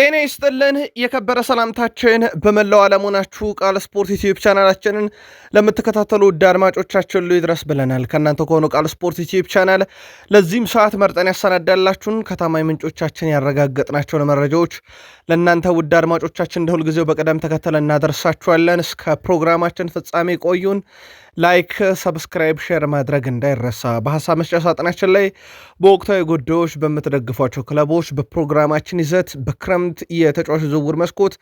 ጤና ይስጥልን የከበረ ሰላምታችን በመላው ዓለም ሆናችሁ ቃል ስፖርት ዩቲዩብ ቻናላችንን ለምትከታተሉ ውድ አድማጮቻችን ይድረስ ብለናል። ከእናንተ ከሆኑ ቃል ስፖርት ዩቲዩብ ቻናል ለዚህም ሰዓት መርጠን ያሰናዳላችሁን ከታማኝ ምንጮቻችን ያረጋገጥናቸውን መረጃዎች ለእናንተ ውድ አድማጮቻችን እንደ ሁልጊዜው በቅደም ተከተል እናደርሳችኋለን። እስከ ፕሮግራማችን ፍጻሜ ቆዩን። ላይክ፣ ሰብስክራይብ፣ ሼር ማድረግ እንዳይረሳ። በሀሳብ መስጫ ሳጥናችን ላይ በወቅታዊ ጉዳዮች በምትደግፏቸው ክለቦች በፕሮግራማችን ይዘት በክረምት የተጫዋች ዝውውር መስኮት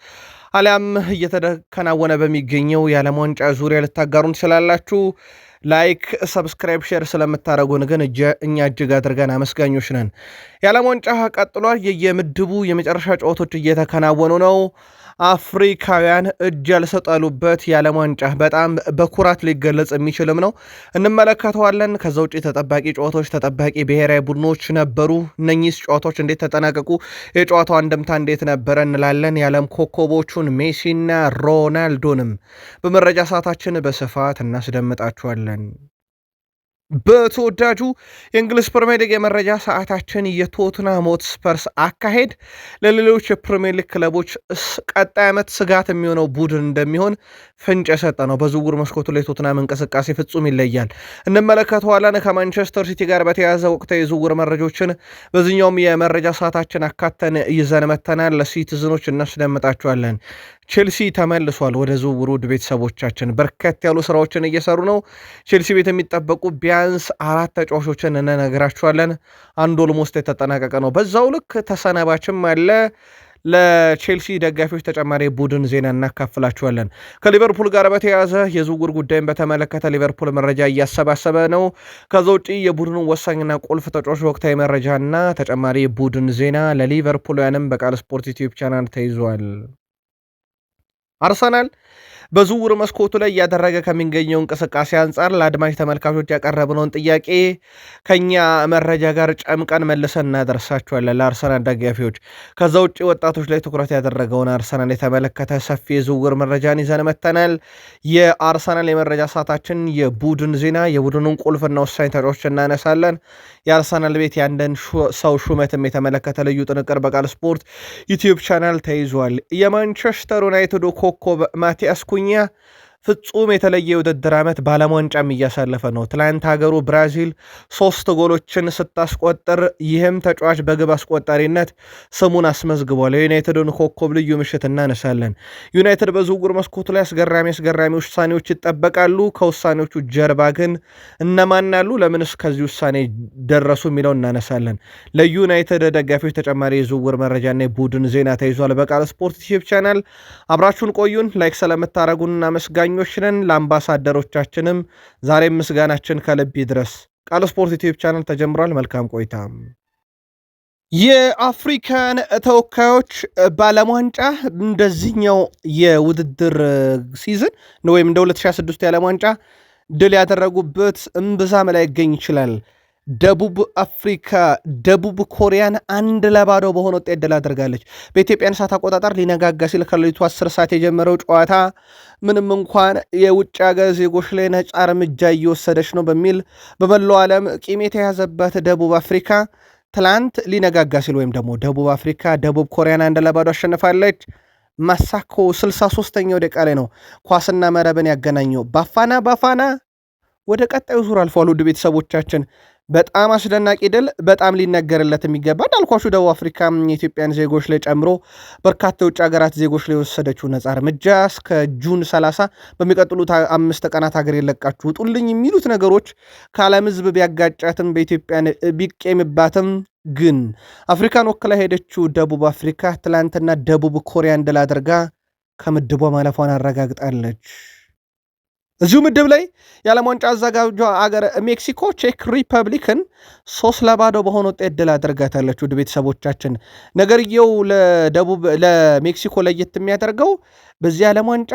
አሊያም እየተከናወነ በሚገኘው የዓለም ዋንጫ ዙሪያ ልታጋሩን ትችላላችሁ። ላይክ፣ ሰብስክራይብ፣ ሼር ስለምታደረጉን ግን እኛ እጅግ አድርገን አመስጋኞች ነን። የዓለም ዋንጫ ቀጥሏል። የምድቡ የመጨረሻ ጨዋታዎች እየተከናወኑ ነው። አፍሪካውያን እጅ ያልሰጠሉበት የዓለም ዋንጫ በጣም በኩራት ሊገለጽ የሚችልም ነው፣ እንመለከተዋለን። ከዛ ውጭ ተጠባቂ ጨዋታዎች፣ ተጠባቂ ብሔራዊ ቡድኖች ነበሩ። እነኚህ ጨዋታዎች እንዴት ተጠናቀቁ፣ የጨዋታው አንድምታ እንዴት ነበረ እንላለን። የዓለም ኮከቦቹን ሜሲና ሮናልዶንም በመረጃ ሰዓታችን በስፋት እናስደምጣችኋለን። በተወዳጁ የእንግሊዝ ፕሪሚየር ሊግ የመረጃ ሰዓታችን የቶትናም ሆትስፐርስ አካሄድ ለሌሎች የፕሪሚየር ሊግ ክለቦች ቀጣይ ዓመት ስጋት የሚሆነው ቡድን እንደሚሆን ፍንጭ የሰጠ ነው። በዝውውር መስኮቱ ላይ ቶትናም እንቅስቃሴ ፍጹም ይለያል፣ እንመለከተዋለን። ከማንቸስተር ሲቲ ጋር በተያያዘ ወቅታዊ የዝውውር መረጃዎችን በዚህኛውም የመረጃ ሰዓታችን አካተን ይዘን መተናል። ለሲቲዝኖች እናስደምጣቸዋለን። ቼልሲ ተመልሷል ወደ ዝውውሩ። ውድ ቤተሰቦቻችን በርከት ያሉ ስራዎችን እየሰሩ ነው። ቼልሲ ቤት የሚጠበቁ ቢያንስ 4 ተጫዋቾችን እንነግራችኋለን። አንድ ኦልሞስት የተጠናቀቀ ነው። በዛው ልክ ተሰናባችም አለ። ለቼልሲ ደጋፊዎች ተጨማሪ ቡድን ዜና እናካፍላችኋለን። ከሊቨርፑል ጋር በተያያዘ የዝውውር ጉዳይን በተመለከተ ሊቨርፑል መረጃ እያሰባሰበ ነው። ከዛ ውጭ የቡድኑ ወሳኝና ቁልፍ ተጫዋች ወቅታዊ መረጃና ተጨማሪ ቡድን ዜና ለሊቨርፑልያንም በቃል ስፖርት ዩቲዩብ ቻናል ተይዟል። አርሰናል በዝውውር መስኮቱ ላይ እያደረገ ከሚገኘው እንቅስቃሴ አንጻር ለአድማጭ ተመልካቾች ያቀረብነውን ጥያቄ ከኛ መረጃ ጋር ጨምቀን መልሰን እናደርሳቸዋለን ለአርሰናል ደጋፊዎች። ከዛ ውጭ ወጣቶች ላይ ትኩረት ያደረገውን አርሰናል የተመለከተ ሰፊ የዝውውር መረጃን ይዘን መጥተናል። የአርሰናል የመረጃ ሰዓታችን የቡድን ዜና፣ የቡድኑን ቁልፍና ወሳኝ ተጫዋቾች እናነሳለን። የአርሰናል ቤት የአንድን ሰው ሹመትም የተመለከተ ልዩ ጥንቅር በቃል ስፖርት ዩቲዩብ ቻናል ተይዟል። የማንቸስተር ዩናይትዱ ኮከብ ማቲያስ ኩኛ ፍጹም የተለየ የውድድር ዓመት በዓለም ዋንጫም እያሳለፈ ነው። ትላንት ሀገሩ ብራዚል 3 ጎሎችን ስታስቆጥር ይህም ተጫዋች በግብ አስቆጣሪነት ስሙን አስመዝግቧል። የዩናይትድን ኮከብ ልዩ ምሽት እናነሳለን። ዩናይትድ በዝውውር መስኮቱ ላይ አስገራሚ ውሳኔዎች ይጠበቃሉ። ከውሳኔዎቹ ጀርባ ግን እነማን አሉ፣ ለምንስ ከዚህ ውሳኔ ደረሱ የሚለው እናነሳለን። ለዩናይትድ ደጋፊዎች ተጨማሪ የዝውውር መረጃና የቡድን ዜና ተይዟል በቃል ስፖርት ዩቲዩብ ቻናል። አብራችሁን ቆዩን። ላይክ ስለምታደረጉን እናመስጋኞች ነን። ለአምባሳደሮቻችንም ዛሬም ምስጋናችን ከልብ ይድረስ። ቃል ስፖርት ዩቲዩብ ቻናል ተጀምሯል። መልካም ቆይታ። የአፍሪካን ተወካዮች በዓለም ዋንጫ እንደዚህኛው የውድድር ሲዝን ወይም እንደ 2026 የዓለም ዋንጫ ድል ያደረጉበት እምብዛም ላይ ይገኝ ይችላል። ደቡብ አፍሪካ ደቡብ ኮሪያን 1-0 በሆነ ውጤት ድል አድርጋለች። በኢትዮጵያን ሰዓት አቆጣጠር ሊነጋጋ ሲል ከሌሊቱ 10 ሰዓት የጀመረው ጨዋታ ምንም እንኳን የውጭ ሀገር ዜጎች ላይ ነጻ እርምጃ እየወሰደች ነው በሚል በመላው ዓለም ቂም የተያዘበት ደቡብ አፍሪካ ትላንት ሊነጋጋ ሲል ወይም ደግሞ ደቡብ አፍሪካ ደቡብ ኮሪያን 1-0 አሸንፋለች። ማሳኮ 63ኛው ደቂቃ ላይ ነው ኳስና መረብን ያገናኘው። ባፋና ወደ ቀጣዩ ዙር አልፏል። ውድ ቤተሰቦቻችን በጣም አስደናቂ ድል፣ በጣም ሊነገርለት የሚገባ እንዳልኳችሁ ደቡብ አፍሪካ የኢትዮጵያን ዜጎች ላይ ጨምሮ በርካታ የውጭ ሀገራት ዜጎች ላይ የወሰደችው ነጻ እርምጃ እስከ ጁን 30 በሚቀጥሉት 5 ቀናት ሀገር የለቃችሁ ውጡልኝ የሚሉት ነገሮች ከዓለም ሕዝብ ቢያጋጫትም በኢትዮጵያን ቢቄምባትም ግን አፍሪካን ወክላ ሄደችው ደቡብ አፍሪካ ትላንትና ደቡብ ኮሪያን ድል አድርጋ ከምድቧ ማለፏን አረጋግጣለች። እዚሁ ምድብ ላይ የዓለም ዋንጫ አዘጋጇ አገር ሜክሲኮ ቼክ ሪፐብሊክን 3-0 በሆነ ውጤት ድል አድርጋታለች። ውድ ቤተሰቦቻችን ነገርየው ለሜክሲኮ ለየት የሚያደርገው በዚህ ዓለም ዋንጫ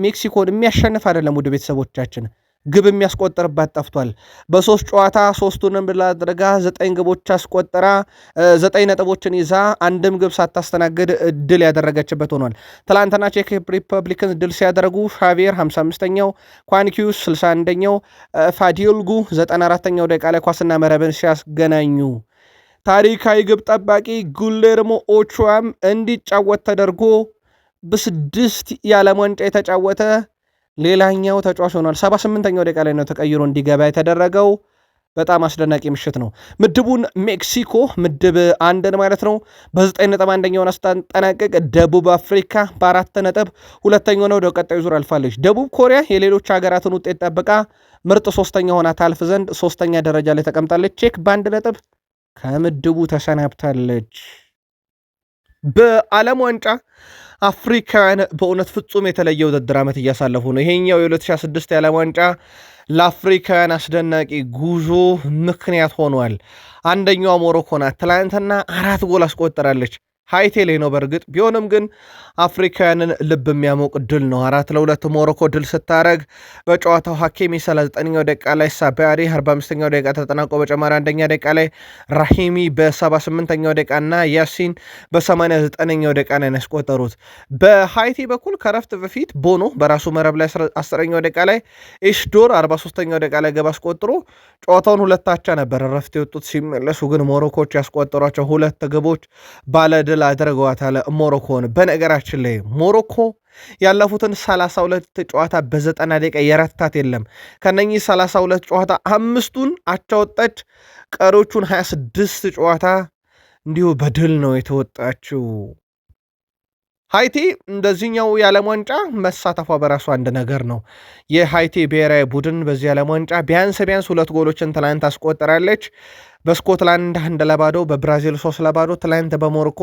ሜክሲኮን የሚያሸንፍ አይደለም። ውድ ቤተሰቦቻችን ግብ የሚያስቆጥርባት ጠፍቷል። በ3 ጨዋታ 3ቱንም ድል አድርጋ 9 ግቦች አስቆጥራ 9 ነጥቦችን ይዛ አንድም ግብ ሳታስተናግድ ድል ያደረገችበት ሆኗል። ትላንትና ቼክ ሪፐብሊክን ድል ሲያደርጉ ሻቪየር 55ኛው፣ ኳንኪዩስ 61ኛው፣ ፋዲዮልጉ 94ኛው ደቂቃ ላይ ኳስና መረብን ሲያስገናኙ ታሪካዊ ግብ ጠባቂ ጉሌርሞ ኦቾዋም እንዲጫወት ተደርጎ በስድስት የዓለም ዋንጫ የተጫወተ ሌላኛው ተጫዋች ሆኗል። 78ኛው ደቂቃ ላይ ነው ተቀይሮ እንዲገባ የተደረገው። በጣም አስደናቂ ምሽት ነው። ምድቡን ሜክሲኮ ምድብ አንድን ማለት ነው በ9 ነጥብ አንደኛውን አስጠናቀቅ። ደቡብ አፍሪካ በ4 ነጥብ ሁለተኛው ነው ወደ ቀጣዩ ዙር አልፋለች። ደቡብ ኮሪያ የሌሎች ሀገራትን ውጤት ጠብቃ ምርጥ ሶስተኛ ሆና ታልፍ ዘንድ ሶስተኛ ደረጃ ላይ ተቀምጣለች። ቼክ በ1 ነጥብ ከምድቡ ተሰናብታለች። በዓለም ዋንጫ አፍሪካውያን በእውነት ፍጹም የተለየ ውድድር ዓመት እያሳለፉ ነው። ይሄኛው የ2026 የዓለም ዋንጫ ለአፍሪካውያን አስደናቂ ጉዞ ምክንያት ሆኗል። አንደኛዋ ሞሮኮ ናት። ትላንትና 4 ጎል አስቆጠራለች። ሃይቲ ላይ ነው በእርግጥ ቢሆንም ግን አፍሪካውያንን ልብ የሚያሞቅ ድል ነው። 4-2 ሞሮኮ ድል ስታረግ በጨዋታው ሐኪሚ 39ኛው ደቂቃ ላይ ሳባሪ 45ኛው ደቂቃ ተጠናቆ በጨማሪ አንደኛ ደቂቃ ላይ ራሂሚ በ78ኛው ደቂቃ እና ያሲን በ89ኛው ደቂቃ ላይ ያስቆጠሩት። በሃይቲ በኩል ከረፍት በፊት ቦኖ በራሱ መረብ ላይ 10ኛው ደቂቃ ላይ ኢሽዶር 43ኛው ደቂቃ ላይ ገባ አስቆጥሮ ጨዋታውን ሁለታቻ ነበር ረፍት የወጡት። ሲመለሱ ግን ሞሮኮች ያስቆጠሯቸው 2 ግቦች ባለድል አድርገዋታል ሞሮኮን። በነገራችን ላይ ሞሮኮ ያለፉትን 32 ጨዋታ በ90 ደቂቃ የረታት የለም። ከነኚህ 32 ጨዋታ 5ቱን አቻ ወጣች። ቀሪዎቹን 26 ጨዋታ እንዲሁ በድል ነው የተወጣችው። ሃይቲ እንደዚህኛው የዓለም ዋንጫ መሳተፏ በራሱ አንድ ነገር ነው። የሃይቲ ብሔራዊ ቡድን በዚህ የዓለም ዋንጫ ቢያንስ 2 ጎሎችን ትላንት አስቆጠራለች። በስኮትላንድ 1-0፣ በብራዚል 3-0፣ ትላንት በሞሮኮ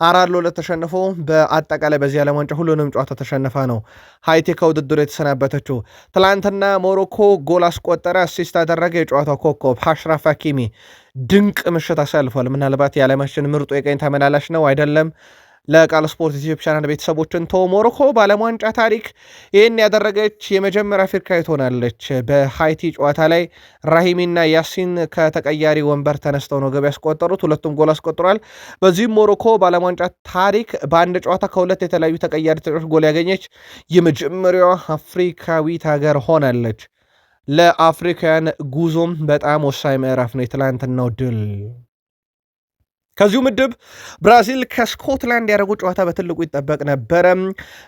4-2 ተሸንፎ በአጠቃላይ በዚህ የዓለም ዋንጫ ሁሉንም ጨዋታ ተሸንፋ ነው ሃይቲ ከውድድሩ የተሰናበተችው። ትላንትና ሞሮኮ ጎል አስቆጠረ፣ አሲስት አደረገ። የጨዋታው ኮከብ አሽራፍ ሐኪሚ ድንቅ ምሽት አሳልፏል። ምናልባት የዓለማችን ምርጡ የቀኝ ተመላላሽ ነው አይደለም ለቃል ስፖርት ዩቲዩብ ቻናል ቤተሰቦችን ሞሮኮ በዓለም ዋንጫ ታሪክ ይህን ያደረገች የመጀመሪያ አፍሪካዊት ሆናለች። በሃይቲ ጨዋታ ላይ ራሂሚና ያሲን ከተቀያሪ ወንበር ተነስተው ነው ገብ ያስቆጠሩት። 2ቱም ጎል አስቆጥሯል። በዚህም ሞሮኮ በዓለም ዋንጫ ታሪክ በአንድ ጨዋታ ከ2 የተለያዩ ተቀያሪ ተጫዋቾች ጎል ያገኘች የመጀመሪያዋ አፍሪካዊት ሀገር ሆናለች። ለአፍሪካውያን ጉዞም በጣም ወሳኝ ምዕራፍ ነው የትላንትናው ድል። ከዚሁ ምድብ ብራዚል ከስኮትላንድ ያደረጉ ጨዋታ በትልቁ ይጠበቅ ነበረ።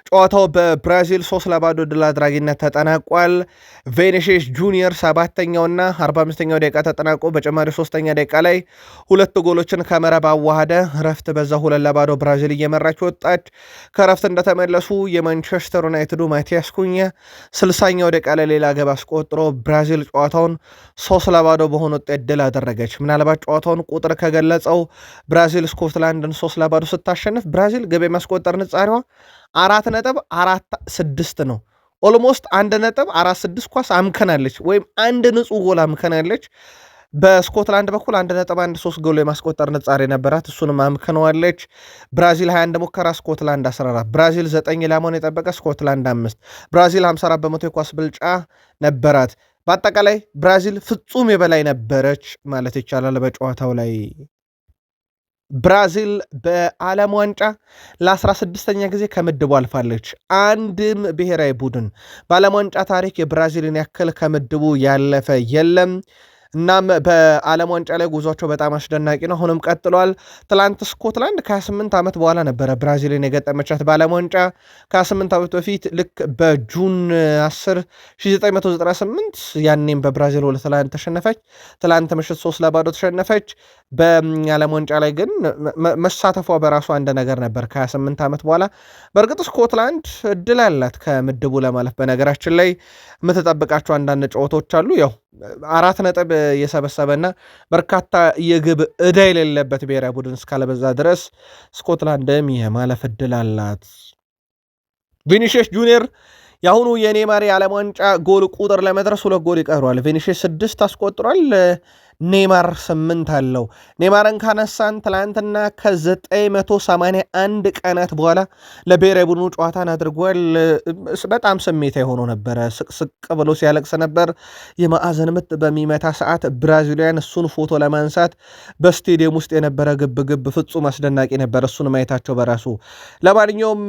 ጨዋታው በብራዚል 3-0 ድል አድራጊነት ተጠናቋል። ቬኒሺየስ ጁኒየር 7ኛውና 45ኛው ደቂቃ ተጠናቆ በጨማሪ 3ኛ ደቂቃ ላይ 2 ጎሎችን ከመረብ አዋሃደ። ረፍት በዛ 2-0 ብራዚል እየመራች ወጣች። ከረፍት እንደተመለሱ የማንቸስተር ዩናይትዱ ማቲያስ ኩኛ 60ኛው ደቂቃ ላይ ሌላ ገብ አስቆጥሮ ብራዚል ጨዋታውን 3-0 በሆነ ውጤት ድል አደረገች። ምናልባት ጨዋታውን ቁጥር ከገለጸው ብራዚል ስኮትላንድን 3-0 ስታሸንፍ ብራዚል ገብ የማስቆጠር ንጻሪዋ 4.46 ነው። ኦልሞስት 1.46 ኳስ አምከናለች ወይም አንድ ንጹህ ጎል አምከናለች። በስኮትላንድ በኩል 1.13 ጎል የማስቆጠር ንጻሬ ነበራት፣ እሱንም አምከነዋለች። ብራዚል 21 ሙከራ፣ ስኮትላንድ 14። ብራዚል 9 ኢላማውን የጠበቀ፣ ስኮትላንድ 5። ብራዚል 54 በመቶ የኳስ ብልጫ ነበራት። በአጠቃላይ ብራዚል ፍጹም የበላይ ነበረች ማለት ይቻላል በጨዋታው ላይ። ብራዚል በዓለም ዋንጫ ለ16ኛ ጊዜ ከምድቡ አልፋለች። አንድም ብሔራዊ ቡድን በዓለም ዋንጫ ታሪክ የብራዚልን ያክል ከምድቡ ያለፈ የለም። እናም በዓለም ዋንጫ ላይ ጉዟቸው በጣም አስደናቂ ነው። አሁንም ቀጥሏል። ትላንት ስኮትላንድ ከ28 ዓመት በኋላ ነበረ ብራዚልን የገጠመቻት በዓለም ዋንጫ። ከ28 ዓመት በፊት ልክ በጁን 10 1998 ያኔም በብራዚል 2-1 ተሸነፈች። ትላንት ምሽት 3-0 ተሸነፈች። በዓለም ዋንጫ ላይ ግን መሳተፏ በራሱ አንድ ነገር ነበር ከ28 ዓመት በኋላ። በእርግጥ ስኮትላንድ እድል አላት ከምድቡ ለማለፍ። በነገራችን ላይ የምትጠብቃቸው አንዳንድ ጨዋታዎች አሉ። ያው 4 ነጥብ የሰበሰበና በርካታ የግብ ዕዳ የሌለበት ብሔራዊ ቡድን እስካለበዛ ድረስ ስኮትላንድም የማለፍ ዕድል አላት። ቪኒሺየስ ጁኒየር የአሁኑ የኔይማር የዓለም ዋንጫ ጎል ቁጥር ለመድረስ 2 ጎል ይቀረዋል። ቪኒሺየስ 6 አስቆጥሯል። ኔይማር 8 አለው። ኔይማርን ካነሳን ትላንትና ከ981 ቀናት በኋላ ለብሔራዊ ቡድኑ ጨዋታን አድርጓል። በጣም ስሜታ የሆኖ ነበረ። ስቅስቅ ብሎ ሲያለቅስ ነበር። የማዕዘን ምት በሚመታ ሰዓት ብራዚሊያን እሱን ፎቶ ለማንሳት በስቴዲየም ውስጥ የነበረ ግብግብ ፍጹም አስደናቂ ነበር። እሱን ማየታቸው በራሱ። ለማንኛውም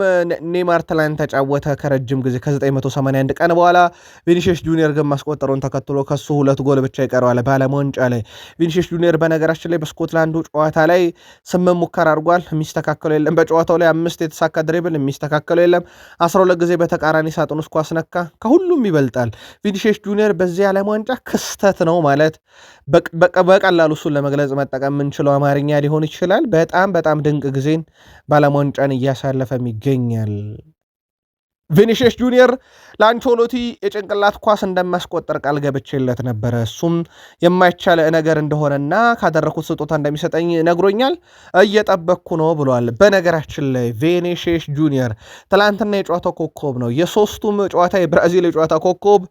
ኔይማር ትላንት ተጫወተ ከረጅም ጊዜ ከ981 ቀን በኋላ። ቪኒሺየስ ጁኒየር ግን ማስቆጠሩን ተከትሎ ከሱ 2 ጎል ብቻ ይቀረዋል በዓለም ዋንጫ ላይ። ቪኒሺየስ ጁኒየር በነገራችን ላይ በስኮትላንዱ ጨዋታ ላይ 8 ሙከራ አድርጓል፣ የሚስተካከለው የለም። በጨዋታው ላይ 5 የተሳካ ድሪብል፣ የሚስተካከለው የለም። 12 ጊዜ በተቃራኒ ሳጥን ውስጥ ኳስ ነካ፣ ከሁሉም ይበልጣል። ቪኒሺየስ ጁኒየር በዚህ ዓለም ዋንጫ ክስተት ነው ማለት በቀላሉ እሱን ለመግለጽ መጠቀም የምንችለው አማርኛ ሊሆን ይችላል። በጣም ድንቅ ጊዜን በዓለም ዋንጫን እያሳለፈም ይገኛል። ቪኒሺየስ ጁኒየር ለአንቾሎቲ የጭንቅላት ኳስ እንደማስቆጠር ቃል ገብቼለት ነበረ። እሱም የማይቻል ነገር እንደሆነና ካደረኩት ስጦታ እንደሚሰጠኝ ነግሮኛል፣ እየጠበቅኩ ነው ብሏል። በነገራችን ላይ ቪኒሺየስ ጁኒየር ትላንትና የጨዋታው ኮከብ ነው። የሶስቱም ጨዋታ የብራዚል የጨዋታ ኮከብ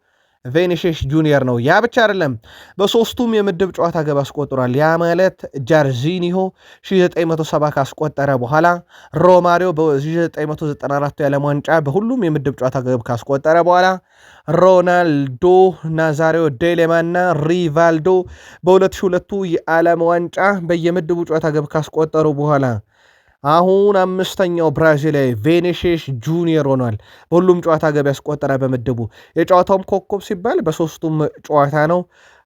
ቪኒሺየስ ጁኒየር ነው። ያ ብቻ አይደለም፣ በሶስቱም የምድብ ጨዋታ ግብ አስቆጥሯል። ያ ማለት ጃርዚኒሆ 1970 ካስቆጠረ በኋላ ሮማሪዮ በ1994 የዓለም ዋንጫ በሁሉም የምድብ ጨዋታ ግብ ካስቆጠረ በኋላ ሮናልዶ ናዛሪዮ ዴሌማና ሪቫልዶ በ2002 የዓለም ዋንጫ በየምድቡ ጨዋታ ግብ ካስቆጠሩ በኋላ አሁን አምስተኛው ብራዚላዊ ቪኒሺየስ ጁኒየር ሆኗል። በሁሉም ጨዋታ ገብ ያስቆጠረ በምድቡ የጨዋታውም ኮከብ ሲባል በሶስቱም ጨዋታ ነው።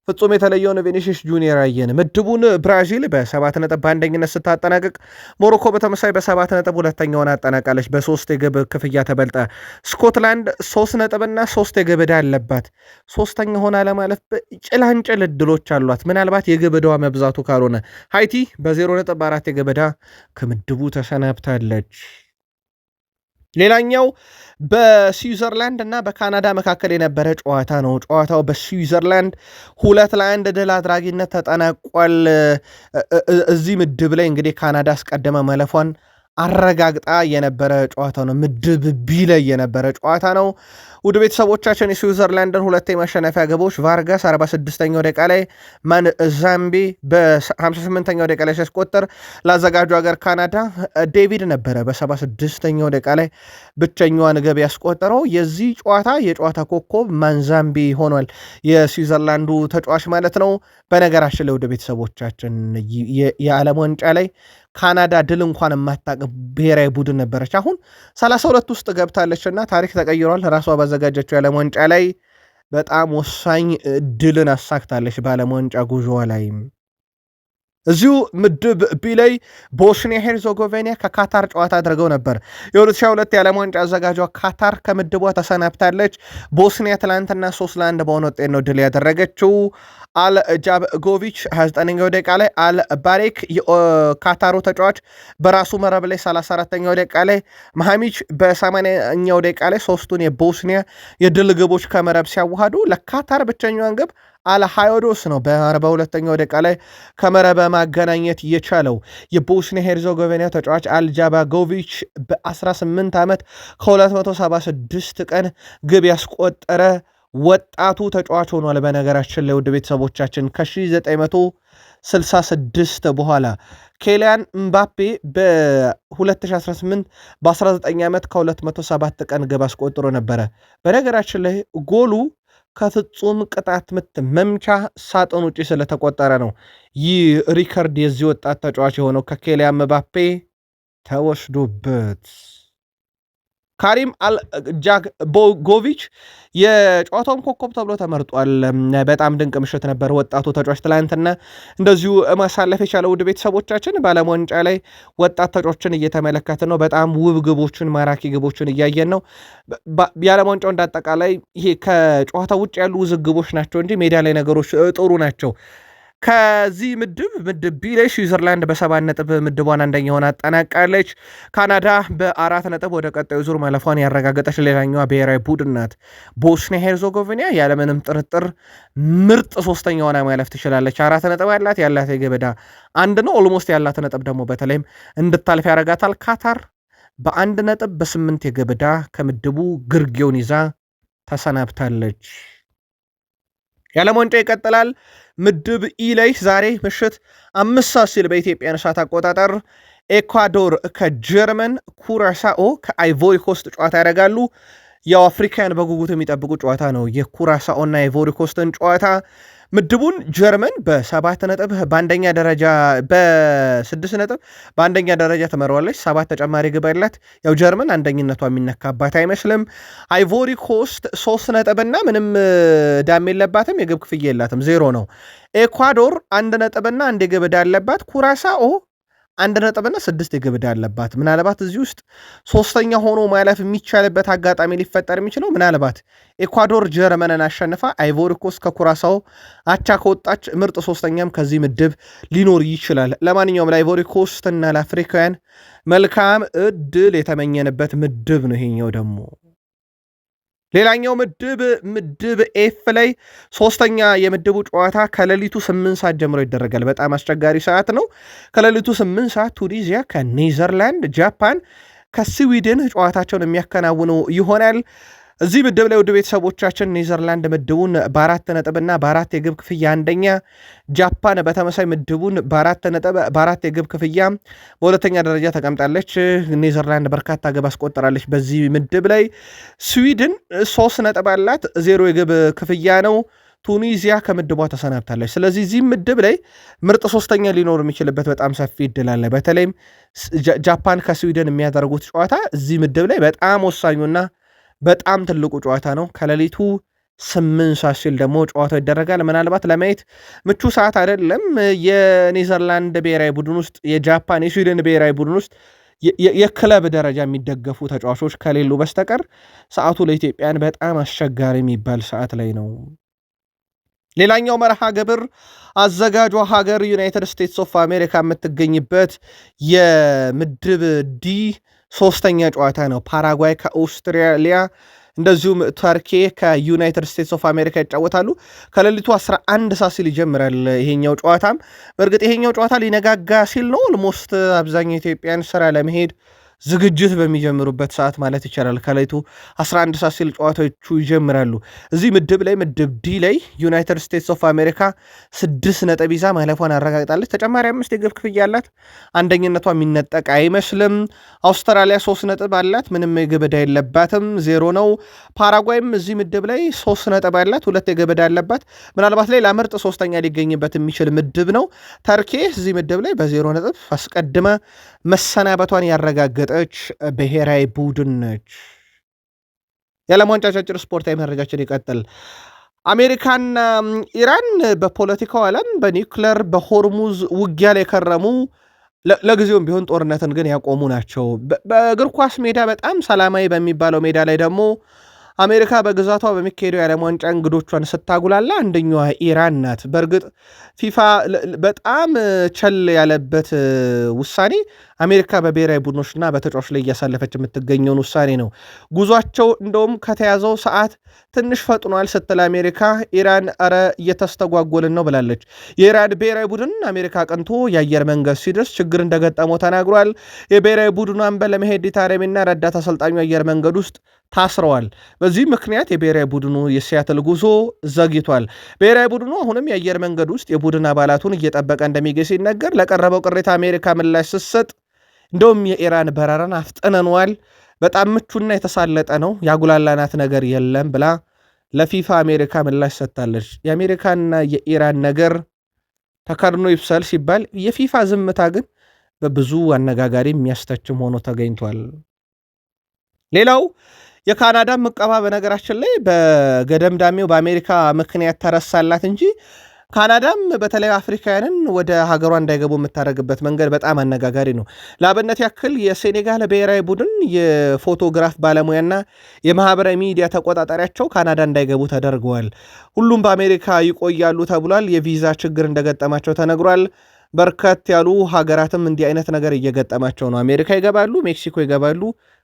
ፍጹም የተለየውን ቪኒሺየስ ጁኒየር አየን። ምድቡን ብራዚል በ7 ነጥብ በአንደኝነት ስታጠናቅቅ ሞሮኮ በተመሳይ በ7 ነጥብ ሁለተኛውን አጠናቃለች። በ3 የግብ ክፍያ ተበልጣ ስኮትላንድ 3 ነጥብና 3 የግብ ዕዳ አለባት። ሶስተኛ ሆና ለማለፍ ጭላንጭል እድሎች አሏት፣ ምናልባት የግብ ዕዳዋ መብዛቱ ካልሆነ። ሃይቲ በ0 ነጥብ 4 የግብ ዕዳ ከምድቡ ተሰናብታለች። ሌላኛው በስዊዘርላንድ እና በካናዳ መካከል የነበረ ጨዋታ ነው። ጨዋታው በስዊዘርላንድ 2-1 ድል አድራጊነት ተጠናቋል። እዚህ ምድብ ላይ እንግዲህ ካናዳ አስቀድማ ማለፏን አረጋግጣ የነበረ ጨዋታ ነው። ምድብ ቢ ላይ የነበረ ጨዋታ ነው። ውድ ቤተሰቦቻችን የስዊዘርላንድን ሁለት የማሸነፊያ ግቦች ቫርጋስ 46ኛው ደቂቃ ላይ ማንዛምቢ በ58ኛው ደቂቃ ላይ ሲያስቆጠር ለአዘጋጁ ሀገር ካናዳ ዴቪድ ነበረ በ76ኛው ደቂቃ ላይ ብቸኛዋን ግብ ያስቆጠረው። የዚህ ጨዋታ የጨዋታ ኮከብ ማንዛምቢ ሆኗል፣ የስዊዘርላንዱ ተጫዋች ማለት ነው። በነገራችን ላይ ውድ ቤተሰቦቻችን የዓለም ዋንጫ ላይ ካናዳ ድል እንኳን የማታውቅ ብሔራዊ ቡድን ነበረች። አሁን 32 ውስጥ ገብታለችና ታሪክ ተቀይሯል። ራሷ ባዘጋጀችው የዓለም ዋንጫ ላይ በጣም ወሳኝ ድልን አሳክታለች። በዓለም ዋንጫ ጉዞዋ ላይ እዚሁ ምድብ ቢ ላይ ቦስኒያ ሄርዞጎቬና ከካታር ጨዋታ አድርገው ነበር። የ2022 የዓለም ዋንጫ አዘጋጇ ካታር ከምድቧ ተሰናብታለች። ቦስኒያ ትላንትና 3-1 በሆነ ውጤት ነው ድል ያደረገችው። አልጃብጎቪች 29ኛው ደቂቃ ላይ፣ አልባሬክ የካታሩ ተጫዋች በራሱ መረብ ላይ 34ኛው ደቂቃ ላይ፣ መሐሚች በ80ኛው ደቂቃ ላይ ሶስቱን የቦስኒያ የድል ግቦች ከመረብ ሲያዋሃዱ ለካታር ብቸኛዋን ግብ አልሃዮዶስ ነው በ42ኛው ደቂቃ ላይ ከመረብ ማገናኘት የቻለው። የቦስኒያ ሄርዞጎቬና ተጫዋች አልጃባጎቪች በ18 ዓመት ከ276 ቀን ግብ ያስቆጠረ ወጣቱ ተጫዋች ሆኗል። በነገራችን ላይ ውድ ቤተሰቦቻችን ከ1966 በኋላ ኬሊያን ምባፔ በ2018 በ19 ዓመት ከ207 ቀን ግብ አስቆጥሮ ነበረ። በነገራችን ላይ ጎሉ ከፍጹም ቅጣት ምት መምቻ ሳጥን ውጪ ስለተቆጠረ ነው ይህ ሪከርድ የዚህ ወጣት ተጫዋች የሆነው ከኬሊያን ምባፔ ተወስዶበት። ካሪም አልጃግቦጎቪች የጨዋታውን ኮከብ ተብሎ ተመርጧል። በጣም ድንቅ ምሽት ነበር ወጣቱ ተጫዋች ትላንትና እንደዚሁ ማሳለፍ የቻለው። ውድ ቤተሰቦቻችን በዓለም ዋንጫ ላይ ወጣት ተጫዋቾችን እየተመለከትን ነው። በጣም ውብ ግቦችን፣ ማራኪ ግቦችን እያየን ነው። የዓለም ዋንጫው እንዳጠቃላይ ይሄ ከጨዋታ ውጭ ያሉ ውዝግቦች ናቸው እንጂ ሜዳ ላይ ነገሮች ጥሩ ናቸው። ከዚህ ምድብ ቢ ላይ ስዊዘርላንድ በ7 ነጥብ ምድቧን አንደኛ ሆና አጠናቃለች። ካናዳ በ4 ነጥብ ወደ ቀጣዩ ዙር ማለፏን ያረጋገጠች ሌላኛዋ ብሔራዊ ቡድን ናት። ቦስኒያ ሄርዞጎቪና ያለምንም ጥርጥር ምርጥ ሶስተኛ ሆና ማለፍ ትችላለች። 4 ነጥብ ያላት የግብ ዕዳ አንድ ነው። ኦልሞስት ያላት ነጥብ ደግሞ በተለይም እንድታልፍ ያረጋታል። ካታር በ1 ነጥብ በ8 የግብ ዕዳ ከምድቡ ግርጌውን ይዛ ተሰናብታለች። የዓለም ዋንጫ ይቀጥላል። ምድብ ኢ ላይ ዛሬ ምሽት 5 ሰዓት ሲል በኢትዮጵያን ሰዓት አቆጣጠር ኤኳዶር ከጀርመን፣ ኩራሳኦ ከአይቮሪ ኮስት ጨዋታ ያደርጋሉ። ያው አፍሪካውያን በጉጉት የሚጠብቁ ጨዋታ ነው የኩራሳኦ እና የአይቮሪ ኮስትን ጨዋታ። ምድቡን ጀርመን በ7 ነጥብ በአንደኛ ደረጃ በ6 ነጥብ በአንደኛ ደረጃ ትመራዋለች። 7 ተጨማሪ ግብ ያላት ያው ጀርመን አንደኝነቷ የሚነካባት አይመስልም። አይቮሪ ኮስት 3 ነጥብና ምንም ዳም የለባትም፣ የግብ ክፍያ የላትም፣ 0 ነው። ኤኳዶር 1 ነጥብና 1 የግብ ዕዳ አለባት። ኩራሳኦ 1.6 የግብ ዕዳ አለባት። ምናልባት እዚህ ውስጥ ሶስተኛ ሆኖ ማለፍ የሚቻልበት አጋጣሚ ሊፈጠር የሚችለው ምናልባት ኤኳዶር ጀርመንን አሸንፋ አይቮሪኮስ ከኩራሳው አቻ ከወጣች ምርጥ ሶስተኛም ከዚህ ምድብ ሊኖር ይችላል። ለማንኛውም ለአይቮሪኮስት እና ለአፍሪካውያን መልካም እድል የተመኘንበት ምድብ ነው ይሄኛው ደግሞ። ሌላኛው ምድብ ኤፍ ላይ ሶስተኛ የምድቡ ጨዋታ ከሌሊቱ 8 ሰዓት ጀምሮ ይደረጋል። በጣም አስቸጋሪ ሰዓት ነው። ከሌሊቱ 8 ሰዓት ቱኒዚያ ከኔዘርላንድ፣ ጃፓን ከስዊድን ጨዋታቸውን የሚያከናውኑ ይሆናል። እዚህ ምድብ ላይ ውድ ቤተሰቦቻችን ኔዘርላንድ ምድቡን በ4 ነጥብና በ4 የግብ ክፍያ አንደኛ፣ ጃፓን በተመሳይ ምድቡን በ4 ነጥብ በ4 የግብ ክፍያ በሁለተኛ ደረጃ ተቀምጣለች። ኔዘርላንድ በርካታ ግብ አስቆጠራለች በዚህ ምድብ ላይ። ስዊድን 3 ነጥብ አላት፣ 0 የግብ ክፍያ ነው። ቱኒዚያ ከምድቧ ተሰናብታለች። ስለዚህ እዚህ ምድብ ላይ ምርጥ ሶስተኛ ሊኖር የሚችልበት በጣም ሰፊ እድል አለ። በተለይም ጃፓን ከስዊድን የሚያደርጉት ጨዋታ እዚህ ምድብ ላይ በጣም ወሳኙና በጣም ትልቁ ጨዋታ ነው። ከሌሊቱ 8 ሰዓት ሲል ደግሞ ጨዋታው ይደረጋል። ምናልባት ለማየት ምቹ ሰዓት አይደለም። የኔዘርላንድ ብሔራዊ ቡድን ውስጥ የጃፓን የስዊድን ብሔራዊ ቡድን ውስጥ የክለብ ደረጃ የሚደገፉ ተጫዋቾች ከሌሉ በስተቀር ሰዓቱ ለኢትዮጵያን በጣም አስቸጋሪ የሚባል ሰዓት ላይ ነው። ሌላኛው መርሃ ግብር አዘጋጇ ሀገር ዩናይትድ ስቴትስ ኦፍ አሜሪካ የምትገኝበት የምድብ ዲ ሶስተኛ ጨዋታ ነው። ፓራጓይ ከአውስትራሊያ እንደዚሁም ተርኬ ከዩናይትድ ስቴትስ ኦፍ አሜሪካ ይጫወታሉ። ከሌሊቱ 11 ሰዓት ሲል ይጀምራል ይሄኛው ጨዋታም። በእርግጥ ይሄኛው ጨዋታ ሊነጋጋ ሲል ነው። ኦልሞስት አብዛኛው ኢትዮጵያን ስራ ለመሄድ ዝግጅት በሚጀምሩበት ሰዓት ማለት ይቻላል። ከሌሊቱ 11 ሰዓት ሲል ጨዋታዎቹ ይጀምራሉ። እዚህ ምድብ ላይ ምድብ ዲ ላይ ዩናይትድ ስቴትስ ኦፍ አሜሪካ 6 ነጥብ ይዛ ማለፏን አረጋግጣለች። ተጨማሪ 5 የግብ ክፍያ አላት። አንደኝነቷ የሚነጠቅ አይመስልም። አውስትራሊያ 3 ነጥብ አላት፣ ምንም የግብ ዕዳ የለባትም፣ 0 ነው። ፓራጓይም እዚህ ምድብ ላይ 3 ነጥብ አላት፣ 2 የግብ ዕዳ አለባት። ምናልባት ላይ ለምርጥ ሶስተኛ ሊገኝበት የሚችል ምድብ ነው። ተርኬ እዚህ ምድብ ላይ በ0 ነጥብ አስቀድመ መሰናበቷን ያረጋገጠች ብሔራዊ ቡድን ነች። የዓለም ዋንጫ አጫጭር ስፖርታዊ መረጃችን ይቀጥል። አሜሪካና ኢራን በፖለቲካው ዓለም በኒውክለር በሆርሙዝ ውጊያ ላይ የከረሙ ለጊዜውም ቢሆን ጦርነትን ግን ያቆሙ ናቸው። በእግር ኳስ ሜዳ በጣም ሰላማዊ በሚባለው ሜዳ ላይ ደግሞ አሜሪካ በግዛቷ በሚካሄደው የዓለም ዋንጫ እንግዶቿን ስታጉላላ አንደኛዋ ኢራን ናት። በእርግጥ ፊፋ በጣም ቸል ያለበት ውሳኔ አሜሪካ በብሔራዊ ቡድኖችና በተጫዋቾች ላይ እያሳለፈች የምትገኘውን ውሳኔ ነው። ጉዟቸው እንደውም ከተያዘው ሰዓት ትንሽ ፈጥኗል ስትል አሜሪካ፣ ኢራን አረ እየተስተጓጎልን ነው ብላለች። የኢራን ብሔራዊ ቡድን አሜሪካ ቀንቶ የአየር መንገድ ሲደርስ ችግር እንደገጠመው ተናግሯል። የብሔራዊ ቡድኑ አምበል መሄዲ ታረሚና ረዳት አሰልጣኙ አየር መንገድ ውስጥ ታስረዋል። በዚህ ምክንያት የብሔራዊ ቡድኑ የሲያትል ጉዞ ዘግይቷል። ብሔራዊ ቡድኑ አሁንም የአየር መንገድ ውስጥ የቡድን አባላቱን እየጠበቀ እንደሚገኝ ሲነገር፣ ለቀረበው ቅሬታ አሜሪካ ምላሽ ስትሰጥ እንደውም የኢራን በረራን አፍጥነነዋል፣ በጣም ምቹና የተሳለጠ ነው፣ ያጉላላናት ነገር የለም ብላ ለፊፋ አሜሪካ ምላሽ ሰጥታለች። የአሜሪካና የኢራን ነገር ተከርኖ ይብሰል ሲባል የፊፋ ዝምታ ግን በብዙ አነጋጋሪ የሚያስተችም ሆኖ ተገኝቷል። ሌላው የካናዳ ምቀባ በነገራችን ላይ በገደምዳሜው በአሜሪካ ምክንያት ተረሳላት እንጂ ካናዳም በተለይ አፍሪካውያንን ወደ ሀገሯ እንዳይገቡ የምታደርግበት መንገድ በጣም አነጋጋሪ ነው። ለአብነት ያክል የሴኔጋል ብሔራዊ ቡድን የፎቶግራፍ ባለሙያና የማህበራዊ ሚዲያ ተቆጣጣሪያቸው ካናዳ እንዳይገቡ ተደርገዋል። ሁሉም በአሜሪካ ይቆያሉ ተብሏል። የቪዛ ችግር እንደገጠማቸው ተነግሯል። በርከት ያሉ ሀገራትም እንዲህ አይነት ነገር እየገጠማቸው ነው። አሜሪካ ይገባሉ፣ ሜክሲኮ ይገባሉ፣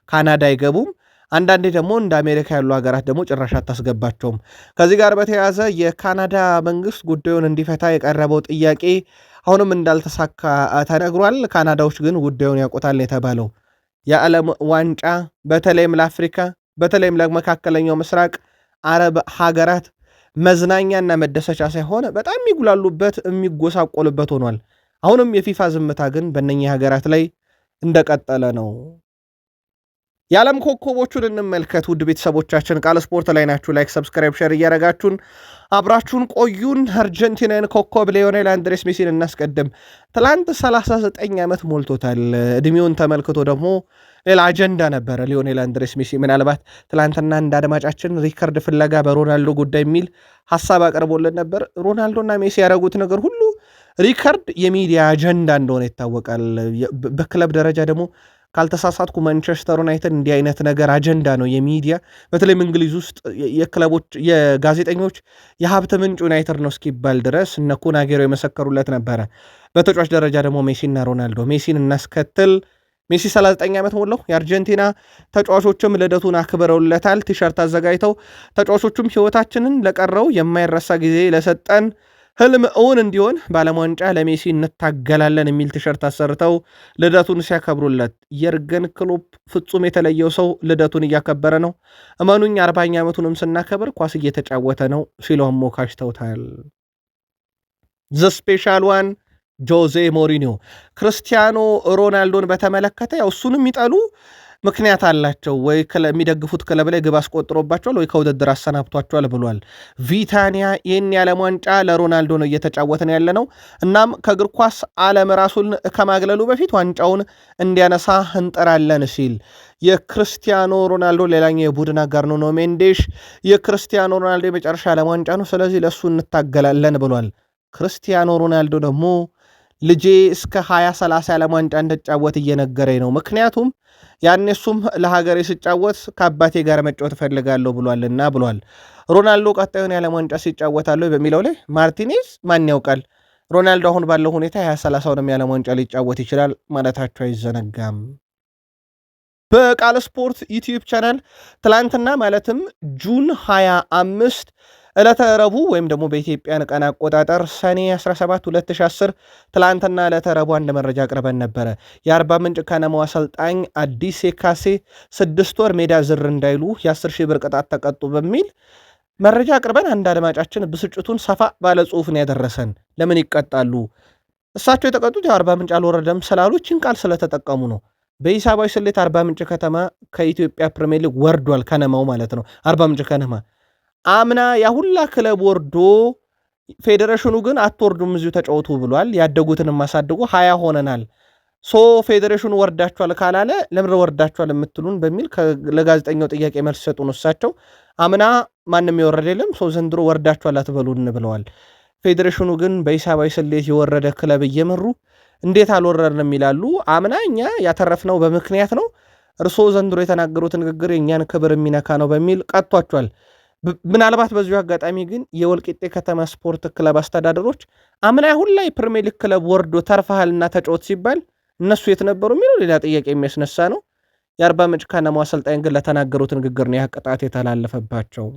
ካናዳ አይገቡም። አንዳንዴ ደግሞ እንደ አሜሪካ ያሉ ሀገራት ደግሞ ጭራሽ አታስገባቸውም። ከዚህ ጋር በተያያዘ የካናዳ መንግስት ጉዳዩን እንዲፈታ የቀረበው ጥያቄ አሁንም እንዳልተሳካ ተነግሯል። ካናዳዎች ግን ጉዳዩን ያውቁታል የተባለው የዓለም ዋንጫ በተለይም ለአፍሪካ በተለይም ለመካከለኛው ምስራቅ አረብ ሀገራት መዝናኛና መደሰቻ ሳይሆን በጣም የሚጉላሉበት የሚጎሳቆሉበት ሆኗል። አሁንም የፊፋ ዝምታ ግን በእነኚህ ሀገራት ላይ እንደቀጠለ ነው። የዓለም ኮከቦቹን እንመልከት። ውድ ቤተሰቦቻችን ቃል ስፖርት ላይ ናችሁ። ላይክ፣ ሰብስክራይብ፣ ሼር እያረጋችሁን አብራችሁን ቆዩን። አርጀንቲናን ኮከብ ሊዮኔል አንድሬስ ሜሲን እናስቀድም። ትላንት 39 ዓመት ሞልቶታል። እድሜውን ተመልክቶ ደግሞ ሌላ አጀንዳ ነበረ ሊዮኔል አንድሬስ ሜሲ። ምናልባት ትላንትና እንደ አድማጫችን ሪከርድ ፍለጋ በሮናልዶ ጉዳይ የሚል ሀሳብ አቅርቦልን ነበር። ሮናልዶና ሜሲ ያደረጉት ነገር ሁሉ ሪከርድ የሚዲያ አጀንዳ እንደሆነ ይታወቃል። በክለብ ደረጃ ደግሞ ካልተሳሳትኩ ማንቸስተር ዩናይትድ እንዲህ አይነት ነገር አጀንዳ ነው የሚዲያ በተለይም እንግሊዝ ውስጥ የክለቦች የጋዜጠኞች የሀብት ምንጭ ዩናይትድ ነው እስኪባል ድረስ እነ ኩን አጌሮ የመሰከሩለት ነበረ። በተጫዋች ደረጃ ደግሞ ሜሲና ሮናልዶ። ሜሲን እናስከትል። ሜሲ 39 ዓመት ሞላው። የአርጀንቲና ተጫዋቾችም ልደቱን አክብረውለታል፣ ቲሸርት አዘጋጅተው። ተጫዋቾቹም ህይወታችንን ለቀረው የማይረሳ ጊዜ ለሰጠን ህልም እውን እንዲሆን በዓለም ዋንጫ ለሜሲ እንታገላለን የሚል ቲሸርት አሰርተው ልደቱን ሲያከብሩለት፣ የርገን ክሎፕ ፍጹም የተለየው ሰው ልደቱን እያከበረ ነው፣ እመኑኝ 40ኛ ዓመቱንም ስናከብር ኳስ እየተጫወተ ነው ሲሉ አሞካሽተውታል። ዘ ስፔሻል ዋን ጆዜ ሞሪኒዮ ክርስቲያኖ ሮናልዶን በተመለከተ ያው እሱንም የሚጠሉ ምክንያት አላቸው። ወይ የሚደግፉት ክለብ ላይ ግብ አስቆጥሮባቸዋል ወይ ከውድድር አሰናብቷቸዋል ብሏል። ቪታኒያ ይህን የዓለም ዋንጫ ለሮናልዶ ነው እየተጫወትን ያለ ነው። እናም ከእግር ኳስ ዓለም ራሱን ከማግለሉ በፊት ዋንጫውን እንዲያነሳ እንጠራለን ሲል የክርስቲያኖ ሮናልዶ ሌላኛው የቡድን አጋር ነው ሜንዴሽ የክርስቲያኖ ሮናልዶ የመጨረሻ ዓለም ዋንጫ ነው፣ ስለዚህ ለእሱ እንታገላለን ብሏል። ክርስቲያኖ ሮናልዶ ደግሞ ልጄ እስከ 2030 ዓለም ዋንጫ እንድጫወት እየነገረኝ ነው፣ ምክንያቱም ያኔ እሱም ለሀገሬ ስጫወት ከአባቴ ጋር መጫወት እፈልጋለሁ ብሏልና ብሏል። ሮናልዶ ቀጣዩን የዓለም ዋንጫ ሲጫወታለሁ በሚለው ላይ ማርቲኔዝ ማን ያውቃል፣ ሮናልዶ አሁን ባለው ሁኔታ 2030ንም የዓለም ዋንጫ ሊጫወት ይችላል ማለታቸው አይዘነጋም። በቃል ስፖርት ዩቲዩብ ቻናል ትላንትና ማለትም ጁን 25 ዕለተ ረቡዕ ወይም ደግሞ በኢትዮጵያን ቀን አቆጣጠር ሰኔ 17 2010 ትላንትና ዕለተ ረቡዕ አንድ መረጃ አቅርበን ነበረ። የአርባ ምንጭ ከነማው አሰልጣኝ አዲስ የካሴ 6 ወር ሜዳ ዝር እንዳይሉ የ10 ሺህ ብር ቅጣት ተቀጡ በሚል መረጃ አቅርበን አንድ አድማጫችን ብስጭቱን ሰፋ ባለ ጽሑፍን ያደረሰን። ለምን ይቀጣሉ? እሳቸው የተቀጡት የአርባ ምንጭ አልወረደም ስላሉ ችን ቃል ስለተጠቀሙ ነው። በሂሳባዊ ስሌት አርባ ምንጭ ከተማ ከኢትዮጵያ ፕሪሚየር ሊግ ወርዷል። ከነማው ማለት ነው። አርባ ምንጭ ከነማ አምና ያሁላ ክለብ ወርዶ ፌዴሬሽኑ ግን አትወርዱም እዚሁ ተጫወቱ ብሏል። ያደጉትንም አሳድጎ 20 ሆነናል። ሶ ፌዴሬሽኑ ወርዳችኋል ካላለ ለምን ወርዳችኋል የምትሉን በሚል ለጋዜጠኛው ጥያቄ መልስ ሰጡ ነው። እሳቸው አምና ማንም የወረደ የለም፣ ሶ ዘንድሮ ወርዳችኋል አትበሉን ብለዋል። ፌዴሬሽኑ ግን በሂሳባዊ ስሌት የወረደ ክለብ እየመሩ እንዴት አልወረድንም ይላሉ። አምና እኛ ያተረፍነው በምክንያት ነው፣ እርስዎ ዘንድሮ የተናገሩት ንግግር የእኛን ክብር የሚነካ ነው በሚል ቀጥቷቸዋል። ምናልባት በዚሁ አጋጣሚ ግን የወልቂጤ ከተማ ስፖርት ክለብ አስተዳደሮች አምና ሁን ላይ ፕሪሚየር ሊግ ክለብ ወርዶ ተርፈሃልና ተጫወት ሲባል እነሱ የት ነበሩ የሚለው ሌላ ጥያቄ የሚያስነሳ ነው። የአርባ ምንጭ ከነማው አሰልጣኝ ግን ለተናገሩት ንግግር ነው ቅጣት የተላለፈባቸው።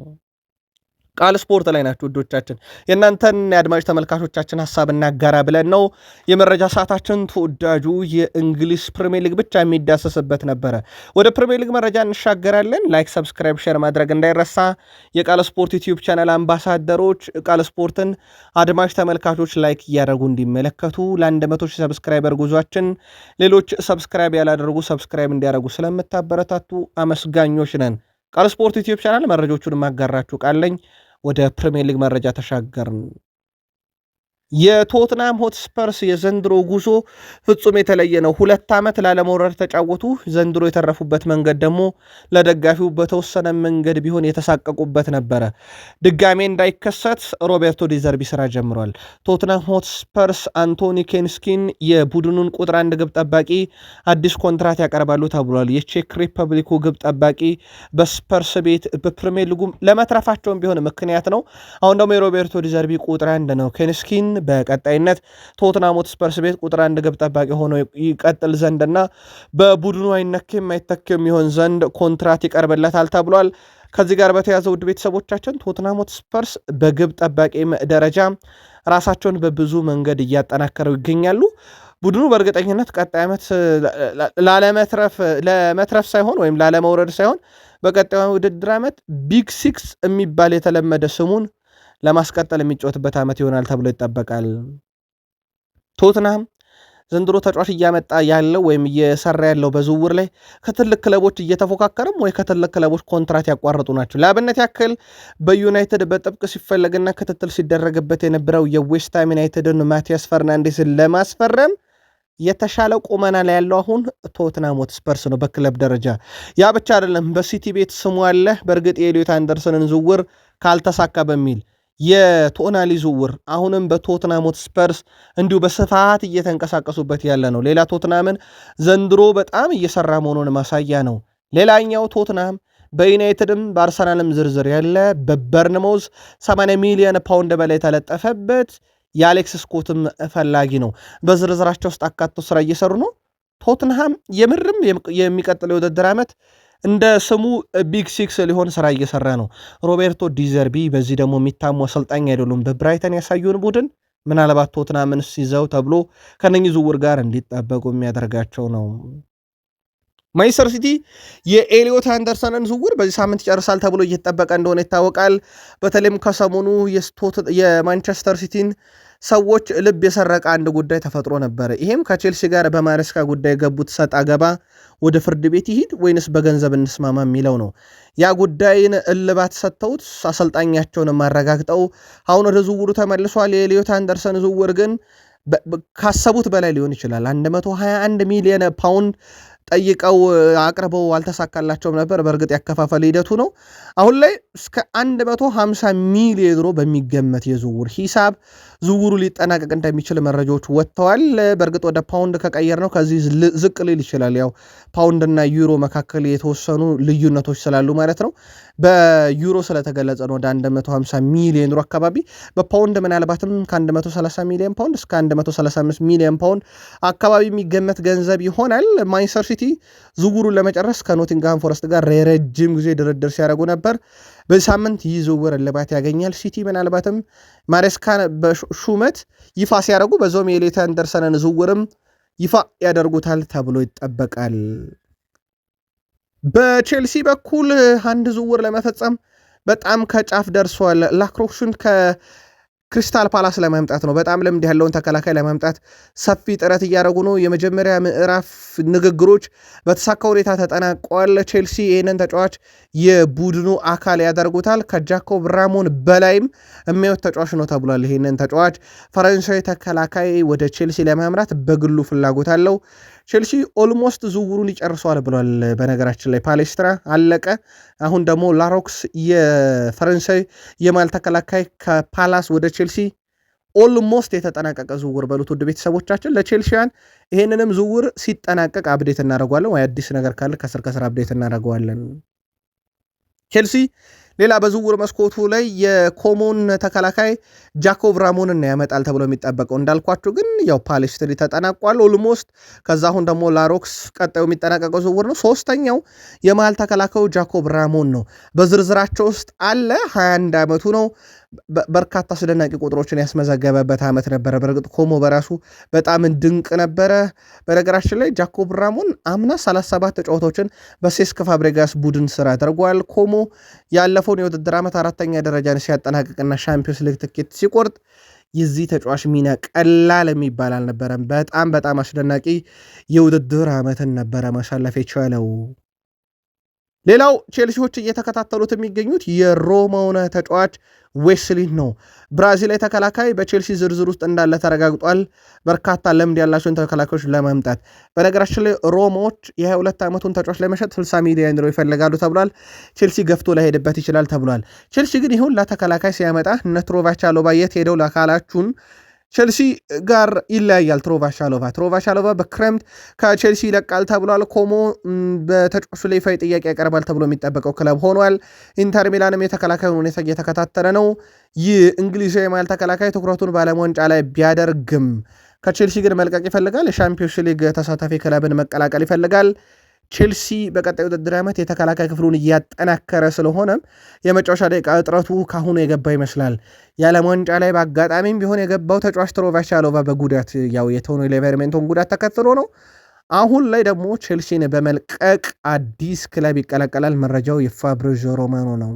ቃል ስፖርት ላይ ናችሁ ውዶቻችን። የእናንተን የአድማጭ ተመልካቾቻችን ሀሳብ እናጋራ ብለን ነው። የመረጃ ሰዓታችን ተወዳጁ የእንግሊዝ ፕሪሚየር ሊግ ብቻ የሚዳሰስበት ነበረ። ወደ ፕሪሚየር ሊግ መረጃ እንሻገራለን። ላይክ፣ ሰብስክራይብ፣ ሼር ማድረግ እንዳይረሳ። የቃል ስፖርት ዩቲዩብ ቻናል አምባሳደሮች ቃል ስፖርትን አድማጭ ተመልካቾች ላይክ እያደረጉ እንዲመለከቱ ለ100 ሺህ ሰብስክራይበር ጉዟችን ሌሎች ሰብስክራይብ ያላደረጉ ሰብስክራይብ እንዲያደርጉ ስለምታበረታቱ አመስጋኞች ነን። ቃል ስፖርት ዩቲዩብ ቻናል መረጃዎቹን ማጋራችሁ ቃለኝ። ወደ ፕሪሚየር ሊግ መረጃ ተሻገርን። የቶትናም ሆትስፐርስ የዘንድሮ ጉዞ ፍጹም የተለየ ነው። 2 ዓመት ላለመውረድ ተጫወቱ። ዘንድሮ የተረፉበት መንገድ ደግሞ ለደጋፊው በተወሰነ መንገድ ቢሆን የተሳቀቁበት ነበረ። ድጋሜ እንዳይከሰት ሮቤርቶ ዲዘርቢ ስራ ጀምሯል። ቶትናም ሆትስፐርስ አንቶኒ ኬንስኪን የቡድኑን ቁጥር 1 ግብ ጠባቂ አዲስ ኮንትራት ያቀርባሉ ተብሏል። የቼክ ሪፐብሊኩ ግብ ጠባቂ በስፐርስ ቤት በፕሪሚየር ሊጉ ለመትረፋቸውን ቢሆን ምክንያት ነው። አሁን ደግሞ የሮቤርቶ ዲዘርቢ ቁጥር 1 ነው። ኬንስኪን በቀጣይነት ቶትናም ሆትስፐርስ ቤት ቁጥር 1 ግብ ጠባቂ ሆኖ ይቀጥል ዘንድና በቡድኑ አይነክም አይተክም ይሆን ዘንድ ኮንትራት ይቀርብለታል ተብሏል። ከዚህ ጋር በተያዘ ውድ ቤተሰቦቻችን ቶትናም ሆትስፐርስ በግብ ጠባቂ ደረጃ ራሳቸውን በብዙ መንገድ እያጠናከረው ይገኛሉ። ቡድኑ በእርግጠኝነት ቀጣይ ዓመት ለመትረፍ ሳይሆን ወይም ላለመውረድ ሳይሆን በቀጣዩ ውድድር ዓመት ቢግ ሲክስ የሚባል የተለመደ ስሙን ለማስቀጠል የሚጫወትበት ዓመት ይሆናል ተብሎ ይጠበቃል። ቶትናም ዘንድሮ ተጫዋች እያመጣ ያለው ወይም እየሰራ ያለው በዝውውር ላይ ከትልቅ ክለቦች እየተፎካከረም ወይ ከትልቅ ክለቦች ኮንትራት ያቋረጡ ናቸው። ለአብነት ያክል በዩናይትድ በጥብቅ ሲፈለግና ክትትል ሲደረግበት የነበረው የዌስትሃም ዩናይትድን ማቲያስ ፈርናንዴስን ለማስፈረም የተሻለ ቁመና ላይ ያለው አሁን ቶትናም ሆትስፐርስ ነው በክለብ ደረጃ። ያ ብቻ አይደለም፣ በሲቲ ቤት ስሙ አለ። በእርግጥ የኤሊዮት አንደርሰንን ዝውውር ካልተሳካ በሚል የቶናሊ ዝውውር አሁንም በቶትናም ሆትስፐርስ እንዲሁ በስፋት እየተንቀሳቀሱበት ያለ ነው። ሌላ ቶትናምን ዘንድሮ በጣም እየሰራ መሆኑን ማሳያ ነው። ሌላኛው ቶትናም በዩናይትድም በአርሰናልም ዝርዝር ያለ በበርንሞዝ 80 ሚሊዮን ፓውንድ በላይ የተለጠፈበት የአሌክስ ስኮትም ፈላጊ ነው። በዝርዝራቸው ውስጥ አካቶ ስራ እየሰሩ ነው። ቶትንሃም የምርም የሚቀጥለው የውድድር ዓመት እንደ ስሙ ቢግ ሲክስ ሊሆን ስራ እየሰራ ነው። ሮቤርቶ ዲዘርቢ በዚህ ደግሞ የሚታሙ አሰልጣኝ አይደሉም። በብራይተን ያሳዩን ቡድን ምናልባት ቶትንሃምን ሲይዘው ተብሎ ከነኚህ ዝውውር ጋር እንዲጠበቁ የሚያደርጋቸው ነው። ማንቸስተር ሲቲ የኤሊዮት አንደርሰንን ዝውውር በዚህ ሳምንት ይጨርሳል ተብሎ እየተጠበቀ እንደሆነ ይታወቃል። በተለይም ከሰሞኑ የማንቸስተር ሲቲን ሰዎች ልብ የሰረቀ አንድ ጉዳይ ተፈጥሮ ነበረ። ይሄም ከቼልሲ ጋር በማሬስካ ጉዳይ የገቡት ሰጥ አገባ ወደ ፍርድ ቤት ይሂድ ወይንስ በገንዘብ እንስማማ የሚለው ነው። ያ ጉዳይን እልባት ሰጥተውት አሰልጣኛቸውን አረጋግጠው አሁን ወደ ዝውውሩ ተመልሷል። የኤሊዮት አንደርሰን ዝውውር ግን ካሰቡት በላይ ሊሆን ይችላል። 121 ሚሊዮን ፓውንድ ጠይቀው አቅርበው አልተሳካላቸውም ነበር። በእርግጥ ያከፋፈል ሂደቱ ነው። አሁን ላይ እስከ 150 ሚሊዮን ዩሮ በሚገመት የዝውውር ሂሳብ ዝውውሩ ሊጠናቀቅ እንደሚችል መረጃዎች ወጥተዋል። በእርግጥ ወደ ፓውንድ ከቀየር ነው ከዚህ ዝቅ ሊል ይችላል። ያው ፓውንድና ዩሮ መካከል የተወሰኑ ልዩነቶች ስላሉ ማለት ነው። በዩሮ ስለተገለጸ ነው ወደ 150 ሚሊዮን ዩሮ አካባቢ። በፓውንድ ምናልባትም ከ130 ሚሊዮን ፓውንድ እስከ 135 ሚሊዮን ፓውንድ አካባቢ የሚገመት ገንዘብ ይሆናል። ማንቸስተር ሲቲ ዝውውሩን ለመጨረስ ከኖቲንግሃም ፎረስት ጋር የረጅም ጊዜ ድርድር ሲያደርጉ ነበር። በዚህ ሳምንት ይህ ዝውውር እልባት ያገኛል። ሲቲ ምናልባትም ማሬስካን በሹመት ይፋ ሲያደርጉ በዛውም የኤሊዮት አንደርሰንን ዝውውርም ይፋ ያደርጉታል ተብሎ ይጠበቃል። በቼልሲ በኩል አንድ ዝውውር ለመፈጸም በጣም ከጫፍ ደርሷል። ላክሮክሱን ክሪስታል ፓላስ ለማምጣት ነው። በጣም ልምድ ያለውን ተከላካይ ለማምጣት ሰፊ ጥረት እያደረጉ ነው። የመጀመሪያ ምዕራፍ ንግግሮች በተሳካ ሁኔታ ተጠናቋል። ቼልሲ ይህንን ተጫዋች የቡድኑ አካል ያደርጉታል። ከጃኮብ ራሞን በላይም የሚያዩት ተጫዋች ነው ተብሏል። ይህንን ተጫዋች ፈረንሳዊ ተከላካይ ወደ ቼልሲ ለማምራት በግሉ ፍላጎት አለው። ቼልሲ ኦልሞስት ዝውውሩን ይጨርሰዋል ብሏል። በነገራችን ላይ ፓሌስትራ አለቀ። አሁን ደግሞ ላሮክስ የፈረንሳይ የማል ተከላካይ ከፓላስ ወደ ቼልሲ ኦልሞስት የተጠናቀቀ ዝውውር በሉት ውድ ቤተሰቦቻችን። ለቼልሲያን ይሄንንም ዝውውር ሲጠናቀቅ አብዴት እናደርገዋለን ወይ አዲስ ነገር ካለ ከስር አብዴት እናደርገዋለን። ቼልሲ ሌላ በዝውውር መስኮቱ ላይ የኮሞን ተከላካይ ጃኮብ ራሞንን ያመጣል ተብሎ የሚጠበቀው እንዳልኳችሁ ግን ያው ፓሌስትሪ ተጠናቋል ኦልሞስት። ከዛ አሁን ደግሞ ላሮክስ ቀጣዩ የሚጠናቀቀው ዝውውር ነው። ሶስተኛው የመሃል ተከላካዩ ጃኮብ ራሞን ነው። በዝርዝራቸው ውስጥ አለ። 21 ዓመቱ ነው። በርካታ አስደናቂ ቁጥሮችን ያስመዘገበበት ዓመት ነበረ። በእርግጥ ኮሞ በራሱ በጣም ድንቅ ነበረ። በነገራችን ላይ ጃኮብ ራሞን አምና 37 ጨዋታዎችን በሴስክ ፋብሬጋስ ቡድን ስራ አድርጓል። ኮሞ ያለፈውን የውድድር ዓመት 4ኛ ደረጃን ሲያጠናቅቅና ሻምፒዮንስ ሊግ ትኬት ሲቆርጥ የዚህ ተጫዋች ሚና ቀላል የሚባል አልነበረም። በጣም አስደናቂ የውድድር ዓመትን ነበረ ማሳለፍ የቻለው። ሌላው ቼልሲዎች እየተከታተሉት የሚገኙት የሮማውን ተጫዋች ዌስሊን ነው። ብራዚላዊ ተከላካይ በቼልሲ ዝርዝር ውስጥ እንዳለ ተረጋግጧል። በርካታ ልምድ ያላቸውን ተከላካዮች ለማምጣት በነገራችን ላይ ሮማዎች የ22 ዓመቱን ተጫዋች ለመሸጥ 60 ሚሊዮን ዩሮ ይፈልጋሉ ተብሏል። ቼልሲ ገፍቶ ላይሄድበት ይችላል ተብሏል። ቼልሲ ግን ይሁን ለተከላካይ ሲያመጣ እነ ትሮቫቻሎባ የት ሄደው ለካላችሁን ቼልሲ ጋር ይለያያል። ትሮቫሻሎቫ በክረምት ከቼልሲ ይለቃል ተብሏል። ኮሞ በተጫዋቹ ላይ ይፋዊ ጥያቄ ያቀርባል ተብሎ የሚጠበቀው ክለብ ሆኗል። ኢንተር ሚላንም የተከላካዩን ሁኔታ እየተከታተለ ነው። ይህ እንግሊዛዊ የመሃል ተከላካይ ትኩረቱን በዓለም ዋንጫ ላይ ቢያደርግም ከቼልሲ ግን መልቀቅ ይፈልጋል። የሻምፒዮንስ ሊግ ተሳታፊ ክለብን መቀላቀል ይፈልጋል። ቼልሲ በቀጣይ ውድድር ዓመት የተከላካይ ክፍሉን እያጠናከረ ስለሆነም የመጫወቻ ደቂቃ እጥረቱ ካሁኑ የገባ ይመስላል። የዓለም ዋንጫ ላይ በአጋጣሚም ቢሆን የገባው ተጫዋች ትሮቫቻሎቫ በጉዳት ያው የቶኒ ሊቨርሜንቶን ጉዳት ተከትሎ ነው። አሁን ላይ ደግሞ ቼልሲን በመልቀቅ አዲስ ክለብ ይቀላቀላል። መረጃው የፋብሪዚዮ ሮማኖ ነው።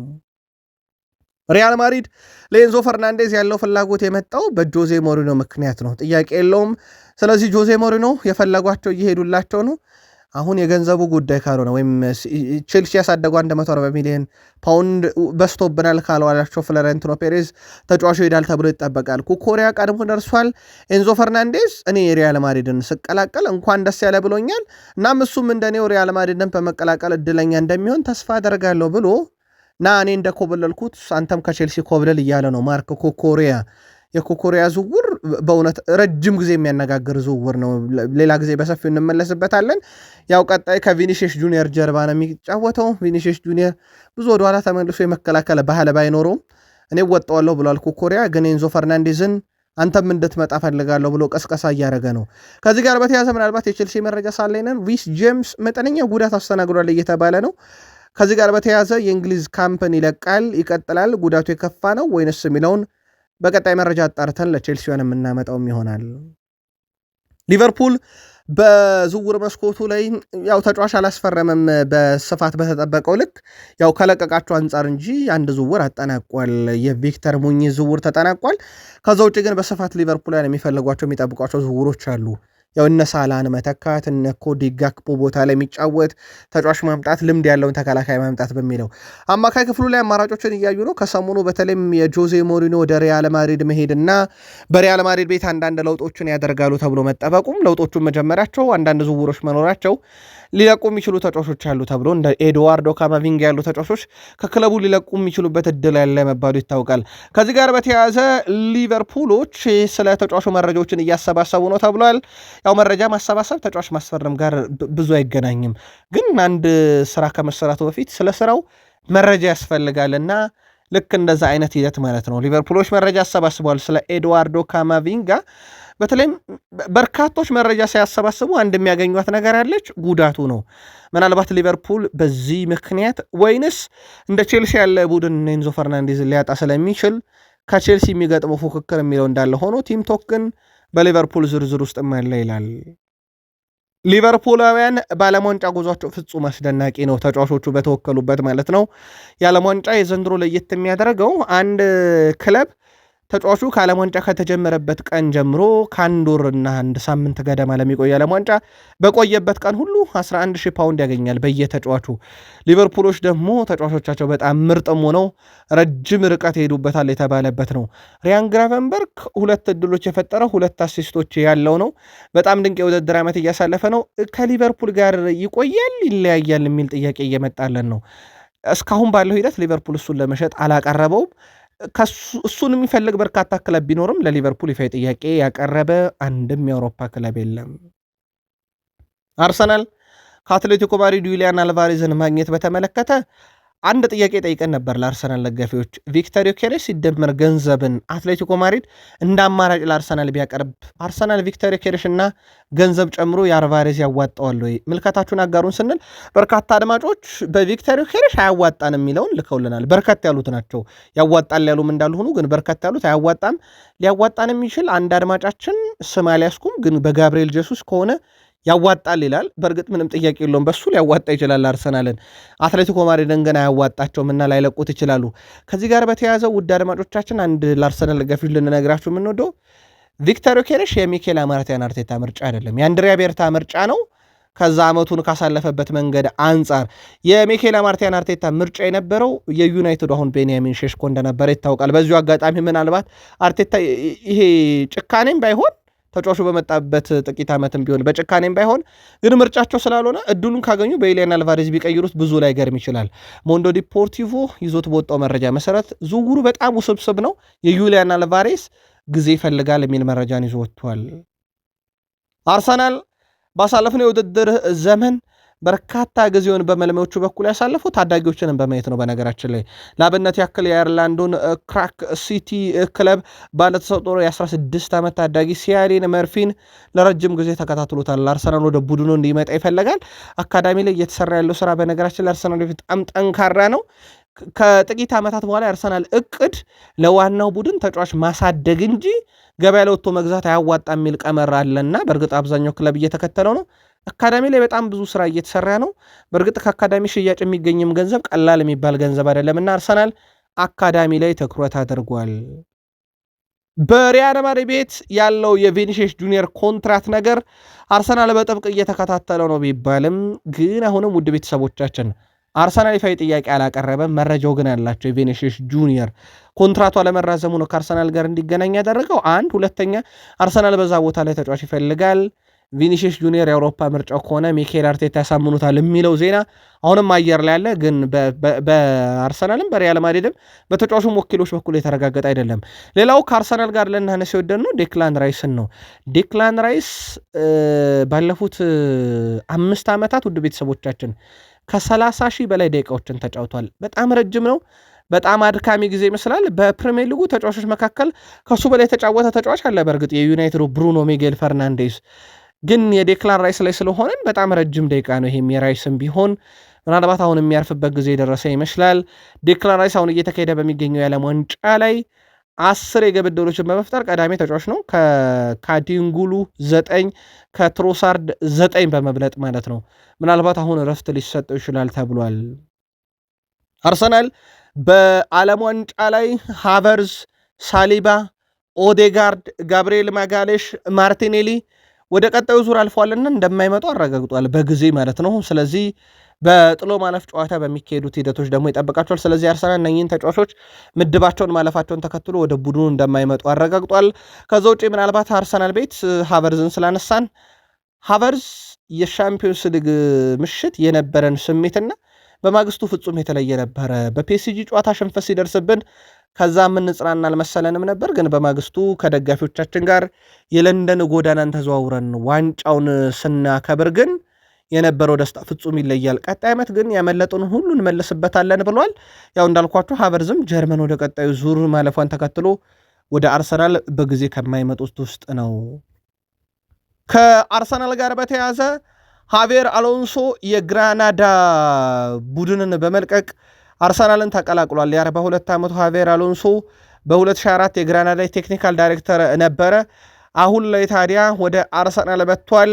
ሪያል ማድሪድ ለኤንዞ ፈርናንዴዝ ያለው ፍላጎት የመጣው በጆዜ ሞሪኖ ምክንያት ነው፣ ጥያቄ የለውም። ስለዚህ ጆዜ ሞሪኖ የፈለጓቸው እየሄዱላቸው ነው። አሁን የገንዘቡ ጉዳይ ካልሆነ ወይም ቼልሲ ያሳደጉ 140 ሚሊዮን ፓውንድ በስቶብናል ካለዋላቸው ፍሎሬንቲኖ ፔሬዝ ተጫዋቹ ይሄዳል ተብሎ ይጠበቃል። ኩኮሪያ ቀድሞ ደርሷል። ኤንዞ ፈርናንዴዝ እኔ ሪያል ማድሪድን ስቀላቀል እንኳን ደስ ያለ ብሎኛል፣ እናም እሱም እንደኔው ሪያል ማድሪድን በመቀላቀል እድለኛ እንደሚሆን ተስፋ አደርጋለሁ ብሎ እኔ እንደኮበለልኩት አንተም ከቼልሲ ኮብለል እያለ ነው ማርክ ኩኮሪያ። የኩኮሪያ ዝውውር በእውነት ረጅም ጊዜ የሚያነጋግር ዝውውር ነው። ሌላ ጊዜ በሰፊው እንመለስበታለን። ያው ቀጣይ ከቪኒሺየስ ጁኒየር ጀርባ ነው የሚጫወተው። ቪኒሺየስ ጁኒየር ብዙ ወደኋላ ተመልሶ የመከላከል ባህል ባይኖረውም እኔ ወጣዋለሁ ብሏል ኩኮሪያ። ግን ኤንዞ ፈርናንዴዝን አንተም እንድትመጣ ፈልጋለሁ ብሎ ቀስቀሳ እያደረገ ነው። ከዚህ ጋር በተያዘ ምናልባት የቼልሲ መረጃ ሳለይነን ሪስ ጄምስ መጠነኛ ጉዳት አስተናግዷል እየተባለ ነው። ከዚህ ጋር በተያዘ የእንግሊዝ ካምፕን ይለቃል ይቀጥላል፣ ጉዳቱ የከፋ ነው ወይንስ የሚለውን በቀጣይ መረጃ አጣርተን ለቼልሲያን የምናመጣውም ይሆናል። ሊቨርፑል በዝውውር መስኮቱ ላይ ያው ተጫዋች አላስፈረመም በስፋት በተጠበቀው ልክ ያው ከለቀቃቸው አንጻር እንጂ አንድ ዝውውር አጠናቋል። የቪክተር ሙኝዝ ዝውውር ተጠናቋል። ከዛ ውጭ ግን በስፋት ሊቨርፑል የሚፈልጓቸው የሚጠብቋቸው ዝውውሮች አሉ። ያው እነ ሳላን መተካት እነ ኮዲ ጋክፖ ቦታ ላይ የሚጫወት ተጫዋች ማምጣት ልምድ ያለውን ተከላካይ ማምጣት በሚለው አማካይ ክፍሉ ላይ አማራጮችን እያዩ ነው። ከሰሞኑ በተለይም የጆዜ ሞሪኖ ወደ ሪያል ማድሪድ መሄድና በሪያል ማድሪድ ቤት አንዳንድ ለውጦችን ያደርጋሉ ተብሎ መጠበቁም ለውጦቹን መጀመሪያቸው አንዳንድ ዝውውሮች መኖራቸው ሊለቁ የሚችሉ ተጫዋቾች አሉ ተብሎ እንደ ኤድዋርዶ ካማቪንጋ ያሉ ተጫዋቾች ከክለቡ ሊለቁ የሚችሉበት እድል ያለ መባሉ ይታወቃል። ከዚህ ጋር በተያያዘ ሊቨርፑሎች ስለ ተጫዋቹ መረጃዎችን እያሰባሰቡ ነው ተብሏል። ያው መረጃ ማሰባሰብ ተጫዋች ማስፈረም ጋር ብዙ አይገናኝም፣ ግን አንድ ስራ ከመሰራቱ በፊት ስለ ስራው መረጃ ያስፈልጋልና ልክ እንደዛ አይነት ሂደት ማለት ነው። ሊቨርፑሎች መረጃ አሰባስበዋል ስለ ኤድዋርዶ ካማቪንጋ። በተለይም በርካቶች መረጃ ሲያሰባስቡ አንድ የሚያገኟት ነገር አለች፣ ጉዳቱ ነው። ምናልባት ሊቨርፑል በዚህ ምክንያት ወይንስ እንደ ቼልሲ ያለ ቡድን ኤንዞ ፈርናንዴዝ ሊያጣ ስለሚችል ከቼልሲ የሚገጥመው ፉክክር የሚለው እንዳለ ሆኖ ቲም ቶክ ግን በሊቨርፑል ዝርዝር ውስጥ ያለ ይላል። ሊቨርፑላውያን በዓለም ዋንጫ ጉዟቸው ፍጹም አስደናቂ ነው፣ ተጫዋቾቹ በተወከሉበት ማለት ነው። የዓለም ዋንጫ የዘንድሮ ለየት የሚያደርገው አንድ ክለብ ተጫዋቹ ከዓለም ዋንጫ ከተጀመረበት ቀን ጀምሮ ከአንድ ወርና አንድ ሳምንት ገደማ ለሚቆይ ዓለም ዋንጫ በቆየበት ቀን ሁሉ 11,000 ፓውንድ ያገኛል በየተጫዋቹ። ሊቨርፑሎች ደግሞ ተጫዋቾቻቸው በጣም ምርጥም ሆነው ረጅም ርቀት ይሄዱበታል የተባለበት ነው። ሪያን ግራቨንበርግ 2 እድሎች የፈጠረው 2 አሲስቶች ያለው ነው። በጣም ድንቅ የውድድር ዓመት እያሳለፈ ነው። ከሊቨርፑል ጋር ይቆያል ይለያያል የሚል ጥያቄ እየመጣለን ነው። እስካሁን ባለው ሂደት ሊቨርፑል እሱን ለመሸጥ አላቀረበውም። እሱን የሚፈልግ በርካታ ክለብ ቢኖርም ለሊቨርፑል ይፋ ጥያቄ ያቀረበ አንድም የአውሮፓ ክለብ የለም። አርሰናል ከአትሌቲኮ ማድሪድ ዩሊያን አልቫሬዝን ማግኘት በተመለከተ አንድ ጥያቄ ጠይቀን ነበር ለአርሰናል ደጋፊዎች። ቪክተር ዮኬሬስ ሲደመር ገንዘብን አትሌቲኮ ማድሪድ እንደ አማራጭ ለአርሰናል ቢያቀርብ አርሰናል ቪክተር ዮኬሬስ እና ገንዘብ ጨምሮ የአልቫሬዝ ያዋጣዋል ወይ? ምልከታችሁን አጋሩን ስንል በርካታ አድማጮች በቪክተር ዮኬሬስ አያዋጣን የሚለውን ልከውልናል። በርከት ያሉት ናቸው። ያዋጣል ያሉም እንዳሉ ሆኑ፣ ግን በርከት ያሉት አያዋጣም። ሊያዋጣን የሚችል አንድ አድማጫችን ስም አልያዝኩም፣ ግን በጋብርኤል ጄሱስ ከሆነ ያዋጣል ይላል። በእርግጥ ምንም ጥያቄ የለውም፣ በሱ ሊያዋጣ ይችላል አርሰናልን። አትሌቲኮ ማድሪድን ግን አያዋጣቸውም እና ላይለቁት ይችላሉ። ከዚህ ጋር በተያያዘ ውድ አድማጮቻችን አንድ ለአርሰናል ደጋፊዎች ልንነግራችሁ የምንወደው ቪክተር ዮኬሬስ የሚኬል ማርቲያን አርቴታ ምርጫ አይደለም፣ የአንድሪያ ቤርታ ምርጫ ነው። ከዛ ዓመቱን ካሳለፈበት መንገድ አንጻር የሚኬል ማርቲያን አርቴታ ምርጫ የነበረው የዩናይትድ አሁን ቤንያሚን ሼሽኮ እንደነበረ ይታወቃል። በዚሁ አጋጣሚ ምናልባት አርቴታ ይሄ ጭካኔም ባይሆን ተጫዋቹ በመጣበት ጥቂት ዓመትም ቢሆን በጭካኔም ባይሆን ግን ምርጫቸው ስላልሆነ እድሉን ካገኙ በዩሊያን አልቫሬዝ ቢቀይሩት ብዙ ላይ ገርም ይችላል። ሞንዶ ዲፖርቲቮ ይዞት በወጣው መረጃ መሰረት ዝውውሩ በጣም ውስብስብ ነው፣ የዩሊያን አልቫሬዝ ጊዜ ይፈልጋል የሚል መረጃን ይዞ ወጥቷል። አርሰናል ባሳለፍነው የውድድር ዘመን በርካታ ጊዜውን በመልማዮቹ በኩል ያሳለፉ ታዳጊዎችንም በማየት ነው። በነገራችን ላይ ለአብነት ያክል የአየርላንዱን ክራክ ሲቲ ክለብ ባለተሰጥኦ የ16 ዓመት ታዳጊ ሲያሊን መርፊን ለረጅም ጊዜ ተከታትሎታል። አርሰናል ወደ ቡድኑ እንዲመጣ ይፈልጋል። አካዳሚ ላይ እየተሰራ ያለው ስራ በነገራችን ላይ አርሰናል በጣም ጠንካራ ነው። ከጥቂት ዓመታት በኋላ የአርሰናል እቅድ ለዋናው ቡድን ተጫዋች ማሳደግ እንጂ ገበያ ላይ ወጥቶ መግዛት አያዋጣ የሚል ቀመር አለና በእርግጥ አብዛኛው ክለብ እየተከተለው ነው። አካዳሚ ላይ በጣም ብዙ ስራ እየተሰራ ነው። በእርግጥ ከአካዳሚ ሽያጭ የሚገኝም ገንዘብ ቀላል የሚባል ገንዘብ አይደለምና አርሰናል አካዳሚ ላይ ትኩረት አድርጓል። በሪያል ማድሪድ ቤት ያለው የቪኒሲየስ ጁኒየር ኮንትራት ነገር አርሰናል በጥብቅ እየተከታተለው ነው ቢባልም ግን አሁንም ውድ ቤተሰቦቻችን አርሰናል ይፋዊ ጥያቄ አላቀረበም። መረጃው ግን ያላቸው የቪኒሲየስ ጁኒየር ኮንትራቱ አለመራዘሙ ነው ከአርሰናል ጋር እንዲገናኝ ያደረገው። አንድ ሁለተኛ አርሰናል በዛ ቦታ ላይ ተጫዋች ይፈልጋል። ቪኒሲየስ ጁኒየር የአውሮፓ ምርጫው ከሆነ ሚኬል አርቴታ ያሳምኑታል የሚለው ዜና አሁንም አየር ላይ ያለ ግን በአርሰናልም በሪያል ማድሪድም በተጫዋቹም ወኪሎች በኩል የተረጋገጠ አይደለም። ሌላው ከአርሰናል ጋር ልናነሳ የወደድን ነው ዴክላን ራይስን ነው። ዴክላን ራይስ ባለፉት 5 ዓመታት ውድ ቤተሰቦቻችን ከ30 ሺህ በላይ ደቂቃዎችን ተጫውቷል። በጣም ረጅም ነው። በጣም አድካሚ ጊዜ ይመስላል። በፕሪሚየር ሊጉ ተጫዋቾች መካከል ከሱ በላይ የተጫወተ ተጫዋች አለ። በእርግጥ የዩናይትዱ ብሩኖ ሚጌል ፈርናንዴዝ ግን የዴክላን ራይስ ላይ ስለሆነን በጣም ረጅም ደቂቃ ነው። ይሄም የራይስም ቢሆን ምናልባት አሁን የሚያርፍበት ጊዜ የደረሰ ይመስላል። ዴክላን ራይስ አሁን እየተካሄደ በሚገኘው የዓለም ዋንጫ ላይ 10 የግብ ዕድሎችን በመፍጠር ቀዳሚ ተጫዋች ነው። ከካዲንጉሉ 9 ከትሮሳርድ 9 በመብለጥ ማለት ነው። ምናልባት አሁን እረፍት ሊሰጠው ይችላል ተብሏል። አርሰናል በዓለም ዋንጫ ላይ ሃቨርዝ፣ ሳሊባ፣ ኦዴጋርድ፣ ጋብርኤል ማጋሌሽ፣ ማርቲኔሊ ወደ ቀጣዩ ዙር አልፏልና እንደማይመጡ አረጋግጧል በጊዜ ማለት ነው። ስለዚህ በጥሎ ማለፍ ጨዋታ በሚካሄዱት ሂደቶች ደግሞ ይጠብቃቸዋል። ስለዚህ አርሰናል እነኝህን ተጫዋቾች ምድባቸውን ማለፋቸውን ተከትሎ ወደ ቡድኑ እንደማይመጡ አረጋግጧል። ከዛ ውጭ ምናልባት አርሰናል ቤት ሃቨርዝን ስላነሳን ሃቨርዝ የሻምፒዮንስ ሊግ ምሽት የነበረን ስሜትና በማግስቱ ፍጹም የተለየ ነበረ። በፒኤስጂ ጨዋታ ሽንፈት ሲደርስብን ከዛ የምንጽናና አልመሰለንም ነበር። ግን በማግስቱ ከደጋፊዎቻችን ጋር የለንደን ጎዳናን ተዘዋውረን ዋንጫውን ስናከብር ግን የነበረው ደስታ ፍጹም ይለያል። ቀጣይ ዓመት ግን ያመለጡን ሁሉ እንመለስበታለን ብሏል። ያው እንዳልኳችሁ ሃቨርዝም ጀርመን ወደ ቀጣዩ ዙር ማለፏን ተከትሎ ወደ አርሰናል በጊዜ ከማይመጡት ውስጥ ነው። ከአርሰናል ጋር በተያያዘ ሃቬር አሎንሶ የግራናዳ ቡድንን በመልቀቅ አርሰናልን ተቀላቅሏል። የ42 ዓመቱ ሃቬር አሎንሶ በ2004 የግራናዳ ቴክኒካል ዳይሬክተር ነበረ። አሁን ላይ ታዲያ ወደ አርሰናል መጥቷል።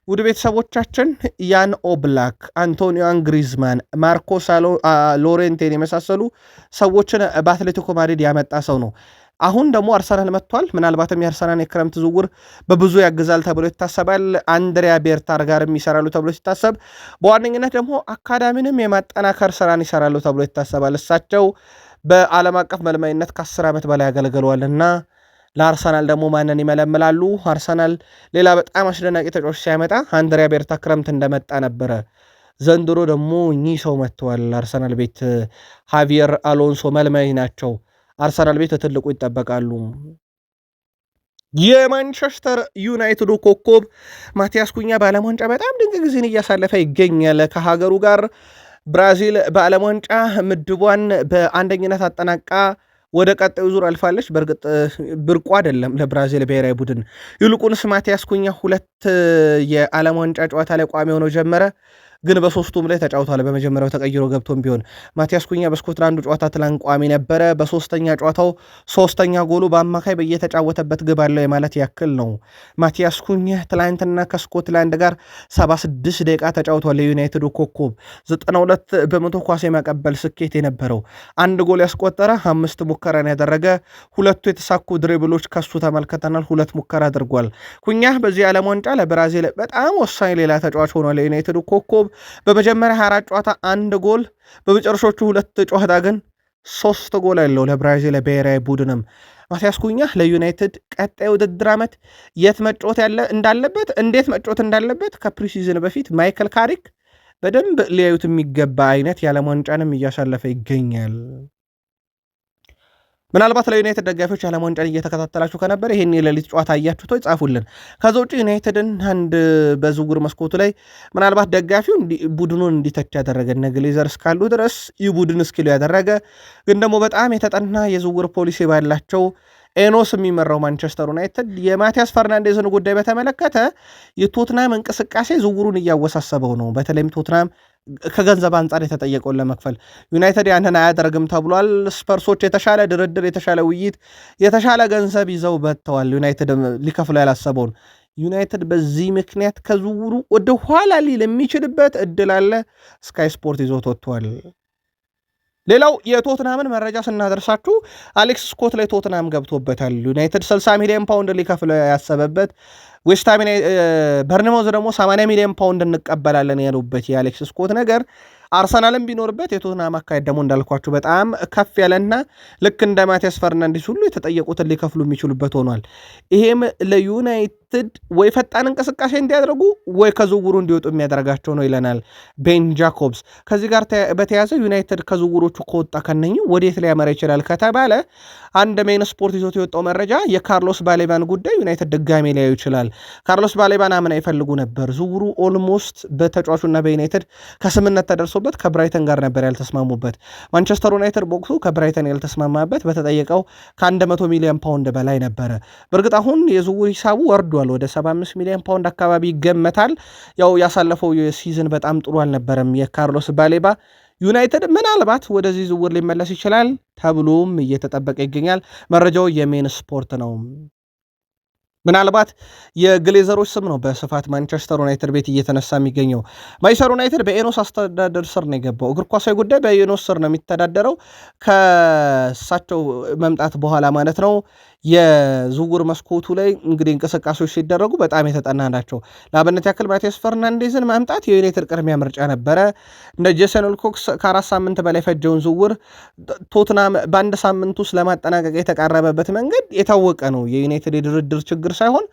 ውድ ቤተሰቦቻችን ያን ኦብላክ፣ አንቶኒዮን ግሪዝማን፣ ማርኮስ ሎሬንቴን የመሳሰሉ ሰዎችን በአትሌቲኮ ማድሪድ ያመጣ ሰው ነው። አሁን ደግሞ አርሰናል መጥቷል። ምናልባትም የአርሰናል የክረምት ዝውውር በብዙ ያግዛል ተብሎ ይታሰባል። አንድሪያ ቤርታር ጋርም ይሰራሉ ተብሎ ሲታሰብ፣ በዋነኝነት ደግሞ አካዳሚንም የማጠናከር ስራን ይሰራሉ ተብሎ ይታሰባል። እሳቸው በዓለም አቀፍ መልማይነት ከ10 ዓመት በላይ ያገለግለዋልና ለአርሰናል ደግሞ ማንን ይመለምላሉ? አርሰናል ሌላ በጣም አስደናቂ ተጫዋች ሲያመጣ አንድሪያ ቤርታ ክረምት እንደመጣ ነበረ። ዘንድሮ ደግሞ እኚህ ሰው መጥተዋል። አርሰናል ቤት ሃቪየር አሎንሶ መልማይ ናቸው። አርሰናል ቤት ትልቁ ይጠበቃሉ። የማንቸስተር ዩናይትዱ ኮከብ ማቲያስ ኩኛ በዓለም ዋንጫ በጣም ድንቅ ጊዜን እያሳለፈ ይገኛል። ከሀገሩ ጋር ብራዚል በዓለም ዋንጫ ምድቧን በአንደኝነት አጠናቃ ወደ ቀጣዩ ዙር አልፋለች። በእርግጥ ብርቁ አይደለም ለብራዚል ብሔራዊ ቡድን። ይልቁንስ ማቲያስ ኩኛ 2 የዓለም ዋንጫ ጨዋታ ላይ ቋሚ ሆኖ ጀመረ፣ ግን በሶስቱም ላይ ተጫውቷል። በመጀመሪያው ተቀይሮ ገብቶም ቢሆን ማቲያስ ኩኛ በስኮትላንዱ ጨዋታ ትላንት ቋሚ ነበረ። በሶስተኛ ጨዋታው 3ኛ ጎሉ በአማካይ በየተጫወተበት ግብ አለው የማለት ያክል ነው። ማቲያስ ኩኛ ትላንትና ከስኮትላንድ ጋር 76 ደቂቃ ተጫውቷል። የዩናይትዱ ኮከብ 92 በመቶ ኳስ የማቀበል ስኬት የነበረው 1 ጎል ያስቆጠረ 5 ሙከራን ያደረገ 2 የተሳኩ ድሪብሎች ከሱ ተመልከተናል። 2 ሙከራ አድርጓል። ኩኛ በዚህ ዓለም ዋንጫ ለብራዚል በጣም ወሳኝ ሌላ ተጫዋች ሆኗል። የዩናይትዱ ኮከብ በመጀመሪያ 24 ጨዋታ 1 ጎል፣ በመጨረሾቹ 2 ጨዋታ ግን 3 ጎል ያለው ለብራዚል ብሔራዊ ቡድንም ማቲያስ ኩኛ ለዩናይትድ ቀጣይ ውድድር ዓመት የት መጫወት እንዳለበት እንዴት መጫወት እንዳለበት ከፕሪሲዝን በፊት ማይክል ካሪክ በደንብ ሊያዩት የሚገባ አይነት የዓለም ዋንጫንም እያሳለፈ ይገኛል። ምናልባት ለዩናይትድ ደጋፊዎች የዓለም ዋንጫን እየተከታተላችሁ ከነበር ይሄን የሌሊት ጨዋታ አያችሁት ወይ? ጻፉልን። ከዛ ውጭ ዩናይትድን አንድ በዝውውር መስኮቱ ላይ ምናልባት ደጋፊው ቡድኑን እንዲተች ያደረገ እነ ግሌዘር እስካሉ ድረስ ይህ ቡድን እስኪሉ ያደረገ ግን ደግሞ በጣም የተጠና የዝውውር ፖሊሲ ባላቸው ኤኖስ የሚመራው ማንቸስተር ዩናይትድ የማቲያስ ፈርናንዴዝን ጉዳይ በተመለከተ የቶትናም እንቅስቃሴ ዝውውሩን እያወሳሰበው ነው። በተለይም ቶትናም ከገንዘብ አንጻር የተጠየቀውን ለመክፈል ዩናይትድ ያንን አያደርግም ተብሏል። ስፐርሶች የተሻለ ድርድር፣ የተሻለ ውይይት፣ የተሻለ ገንዘብ ይዘው በተዋል። ዩናይትድ ሊከፍሉ ያላሰበውን ዩናይትድ በዚህ ምክንያት ከዝውውሩ ወደ ኋላ ሊል የሚችልበት እድል አለ። ስካይ ስፖርት ይዞት ወጥቷል። ሌላው የቶትናምን መረጃ ስናደርሳችሁ አሌክስ ስኮት ላይ ቶትናም ገብቶበታል። ዩናይትድ 60 ሚሊዮን ፓውንድ ሊከፍለ ያሰበበት ዌስትሃም በርንማውዝ ደግሞ 80 ሚሊዮን ፓውንድ እንቀበላለን ያሉበት የአሌክስ ስኮት ነገር አርሰናልም ቢኖርበት የቶትናም አካሄድ ደግሞ እንዳልኳችሁ በጣም ከፍ ያለና ልክ እንደ ማቲያስ ፈርናንዴስ ሁሉ የተጠየቁትን ሊከፍሉ የሚችሉበት ሆኗል። ይሄም ለዩናይትድ ወይ ፈጣን እንቅስቃሴ እንዲያደርጉ ወይ ከዝውውሩ እንዲወጡ የሚያደርጋቸው ነው ይለናል ቤን ጃኮብስ። ከዚህ ጋር በተያያዘ ዩናይትድ ከዝውውሮቹ ከወጣ ከነኝ ወዴት ሊያመራ ይችላል ከተባለ አንድ ሜን ስፖርት ይዞት የወጣው መረጃ የካርሎስ ባሌባን ጉዳይ ዩናይትድ ድጋሜ ሊያዩ ይችላል። ካርሎስ ባሌባን አምና ይፈልጉ ነበር። ዝውውሩ ኦልሞስት በተጫዋቹና በዩናይትድ ከስምነት ተደርሶ ከብራይተን ጋር ነበር ያልተስማሙበት። ማንቸስተር ዩናይትድ ቦክሱ ከብራይተን ያልተስማማበት በተጠየቀው ከ100 ሚሊዮን ፓውንድ በላይ ነበረ። በእርግጥ አሁን የዝውውር ሂሳቡ ወርዷል፣ ወደ 75 ሚሊዮን ፓውንድ አካባቢ ይገመታል። ያው ያሳለፈው ሲዝን በጣም ጥሩ አልነበረም የካርሎስ ባሌባ። ዩናይትድ ምናልባት ወደዚህ ዝውውር ሊመለስ ይችላል ተብሎም እየተጠበቀ ይገኛል። መረጃው የሜን ስፖርት ነው። ምናልባት የግሌዘሮች ስም ነው በስፋት ማንቸስተር ዩናይትድ ቤት እየተነሳ የሚገኘው። ማንቸስተር ዩናይትድ በኤኖስ አስተዳደር ስር ነው የገባው። እግር ኳሳዊ ጉዳይ በኤኖስ ስር ነው የሚተዳደረው ከእሳቸው መምጣት በኋላ ማለት ነው። የዝውውር መስኮቱ ላይ እንግዲህ እንቅስቃሴዎች ሲደረጉ በጣም የተጠና ናቸው። ለአብነት ያክል ማቲያስ ፈርናንዴዝን ማምጣት የዩናይትድ ቅድሚያ ምርጫ ነበረ። እንደ ጄሰን ዊልኮክስ ከ4 ሳምንት በላይ ፈጀውን ዝውውር ቶትናም በአንድ ሳምንት ውስጥ ለማጠናቀቅ የተቃረበበት መንገድ የታወቀ ነው። የዩናይትድ የድርድር ችግር ሳይሆን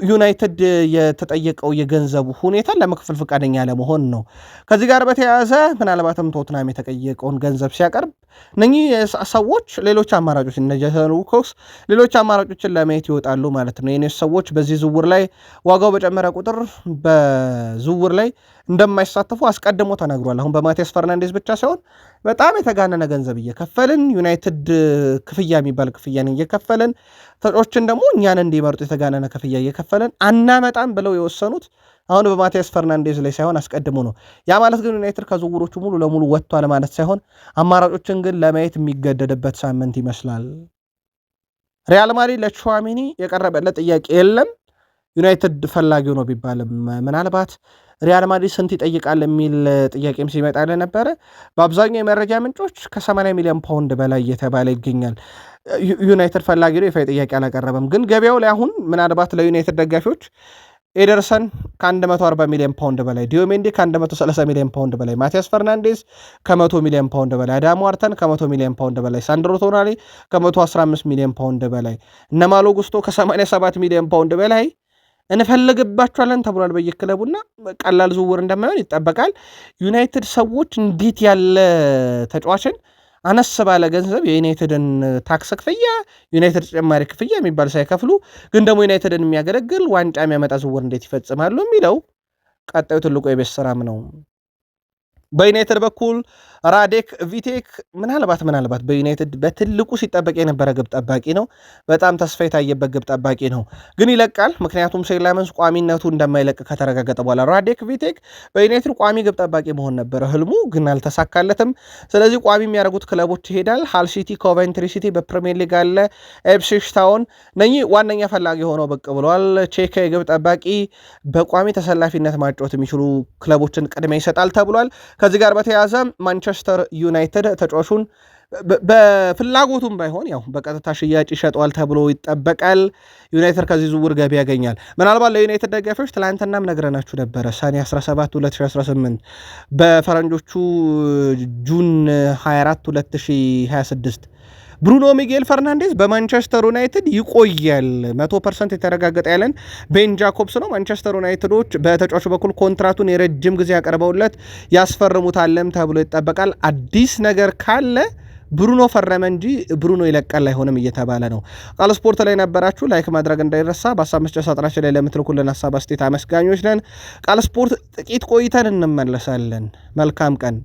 ዩናይትድ የተጠየቀው የገንዘቡ ሁኔታ ለመክፈል ፈቃደኛ ለመሆን ነው። ከዚህ ጋር በተያያዘ ምናልባትም ቶትናም የተጠየቀውን ገንዘብ ሲያቀርብ እነኚህ ሰዎች ሌሎች አማራጮች እነ ጄሰን ዊልኮክስ ሌሎች አማራጮችን ለማየት ይወጣሉ ማለት ነው። የኔ ሰዎች በዚህ ዝውውር ላይ ዋጋው በጨመረ ቁጥር በዝውውር ላይ እንደማይሳተፉ አስቀድሞ ተነግሯል። አሁን በማቲያስ ፈርናንዴዝ ብቻ ሳይሆን በጣም የተጋነነ ገንዘብ እየከፈልን ዩናይትድ ክፍያ የሚባል ክፍያን እየከፈልን ተጫዋቾችን ደግሞ እኛን እንዲመርጡ የተጋነነ ክፍያ እየከፈልን አናመጣም ብለው የወሰኑት አሁን በማቲያስ ፈርናንዴዝ ላይ ሳይሆን አስቀድሞ ነው። ያ ማለት ግን ዩናይትድ ከዝውውሮቹ ሙሉ ለሙሉ ወጥቷል ማለት ሳይሆን አማራጮችን ግን ለማየት የሚገደድበት ሳምንት ይመስላል። ሪያል ማድሪድ ለቹዋሜኒ የቀረበለት ጥያቄ የለም። ዩናይትድ ፈላጊው ነው ቢባልም ምናልባት ሪያል ማድሪድ ስንት ይጠይቃል የሚል ጥያቄም ሲመጣ ነበረ። በአብዛኛው የመረጃ ምንጮች ከ80 ሚሊዮን ፓውንድ በላይ እየተባለ ይገኛል። ዩናይትድ ፈላጊ ነው፣ ይፋ ጥያቄ አላቀረበም። ግን ገበያው ላይ አሁን ምናልባት ለዩናይትድ ደጋፊዎች ኤደርሰን ከ140 ሚሊዮን ፓውንድ በላይ፣ ዲዮሜንዲ ከ130 ሚሊዮን ፓውንድ በላይ፣ ማቲያስ ፈርናንዴዝ ከ100 ሚሊዮን ፓውንድ በላይ፣ አዳም ዋርተን ከ100 ሚሊዮን ፓውንድ በላይ፣ ሳንድሮ ቶናሊ ከ115 ሚሊዮን ፓውንድ በላይ፣ እነ ማሎ ጉስቶ ከ87 ሚሊዮን ፓውንድ በላይ እንፈልግባቸዋለን ተብሏል በየክለቡና ቀላል ዝውውር እንደማይሆን ይጠበቃል። ዩናይትድ ሰዎች እንዴት ያለ ተጫዋችን አነስ ባለ ገንዘብ የዩናይትድን ታክስ ክፍያ ዩናይትድ ተጨማሪ ክፍያ የሚባል ሳይከፍሉ ግን ደግሞ ዩናይትድን የሚያገለግል ዋንጫ የሚያመጣ ዝውውር እንዴት ይፈጽማሉ የሚለው ቀጣዩ ትልቁ የቤት ስራም ነው። በዩናይትድ በኩል ራዴክ ቪቴክ ምናልባት በዩናይትድ በትልቁ ሲጠበቅ የነበረ ግብ ጠባቂ ነው። በጣም ተስፋ የታየበት ግብ ጠባቂ ነው፣ ግን ይለቃል። ምክንያቱም ሴላመንስ ቋሚነቱ እንደማይለቅ ከተረጋገጠ በኋላ ራዴክ ቪቴክ በዩናይትድ ቋሚ ግብ ጠባቂ መሆን ነበረ ህልሙ፣ ግን አልተሳካለትም። ስለዚህ ቋሚ የሚያደርጉት ክለቦች ይሄዳል። ሃል ሲቲ፣ ኮቨንትሪ ሲቲ በፕሪሚየር ሊግ አለ፣ ኤፕስዊች ታውን እነኚህ ዋነኛ ፈላጊ ሆነው ብቅ ብለዋል። ቼክ የግብ ጠባቂ በቋሚ ተሰላፊነት ማጫወት የሚችሉ ክለቦችን ቅድሚያ ይሰጣል ተብሏል። ከዚህ ጋር በተያያዘ ማንቸስተር ዩናይትድ ተጫዋቹን በፍላጎቱም ባይሆን ያው በቀጥታ ሽያጭ ይሸጠዋል ተብሎ ይጠበቃል። ዩናይትድ ከዚህ ዝውውር ገቢ ያገኛል። ምናልባት ለዩናይትድ ደጋፊዎች ትላንትናም ነግረናችሁ ነበረ፣ ሰኔ 17 2018 በፈረንጆቹ ጁን 24 2026 ብሩኖ ሚጌል ፈርናንዴዝ በማንቸስተር ዩናይትድ ይቆያል 100% የተረጋገጠ ያለን ቤን ጃኮብስ ነው። ማንቸስተር ዩናይትዶች በተጫዋቹ በኩል ኮንትራቱን የረጅም ጊዜ ያቀርበውለት ያስፈርሙታለም ተብሎ ይጠበቃል። አዲስ ነገር ካለ ብሩኖ ፈረመ እንጂ ብሩኖ ይለቃል አይሆንም እየተባለ ነው። ቃል ስፖርት ላይ ነበራችሁ፣ ላይክ ማድረግ እንዳይረሳ። በሀሳብ መስጫ ሳጥናችን ላይ ለምትልኩልን ሀሳብ አስተያየት አመስጋኞች ነን። ቃል ስፖርት ጥቂት ቆይተን እንመለሳለን። መልካም ቀን።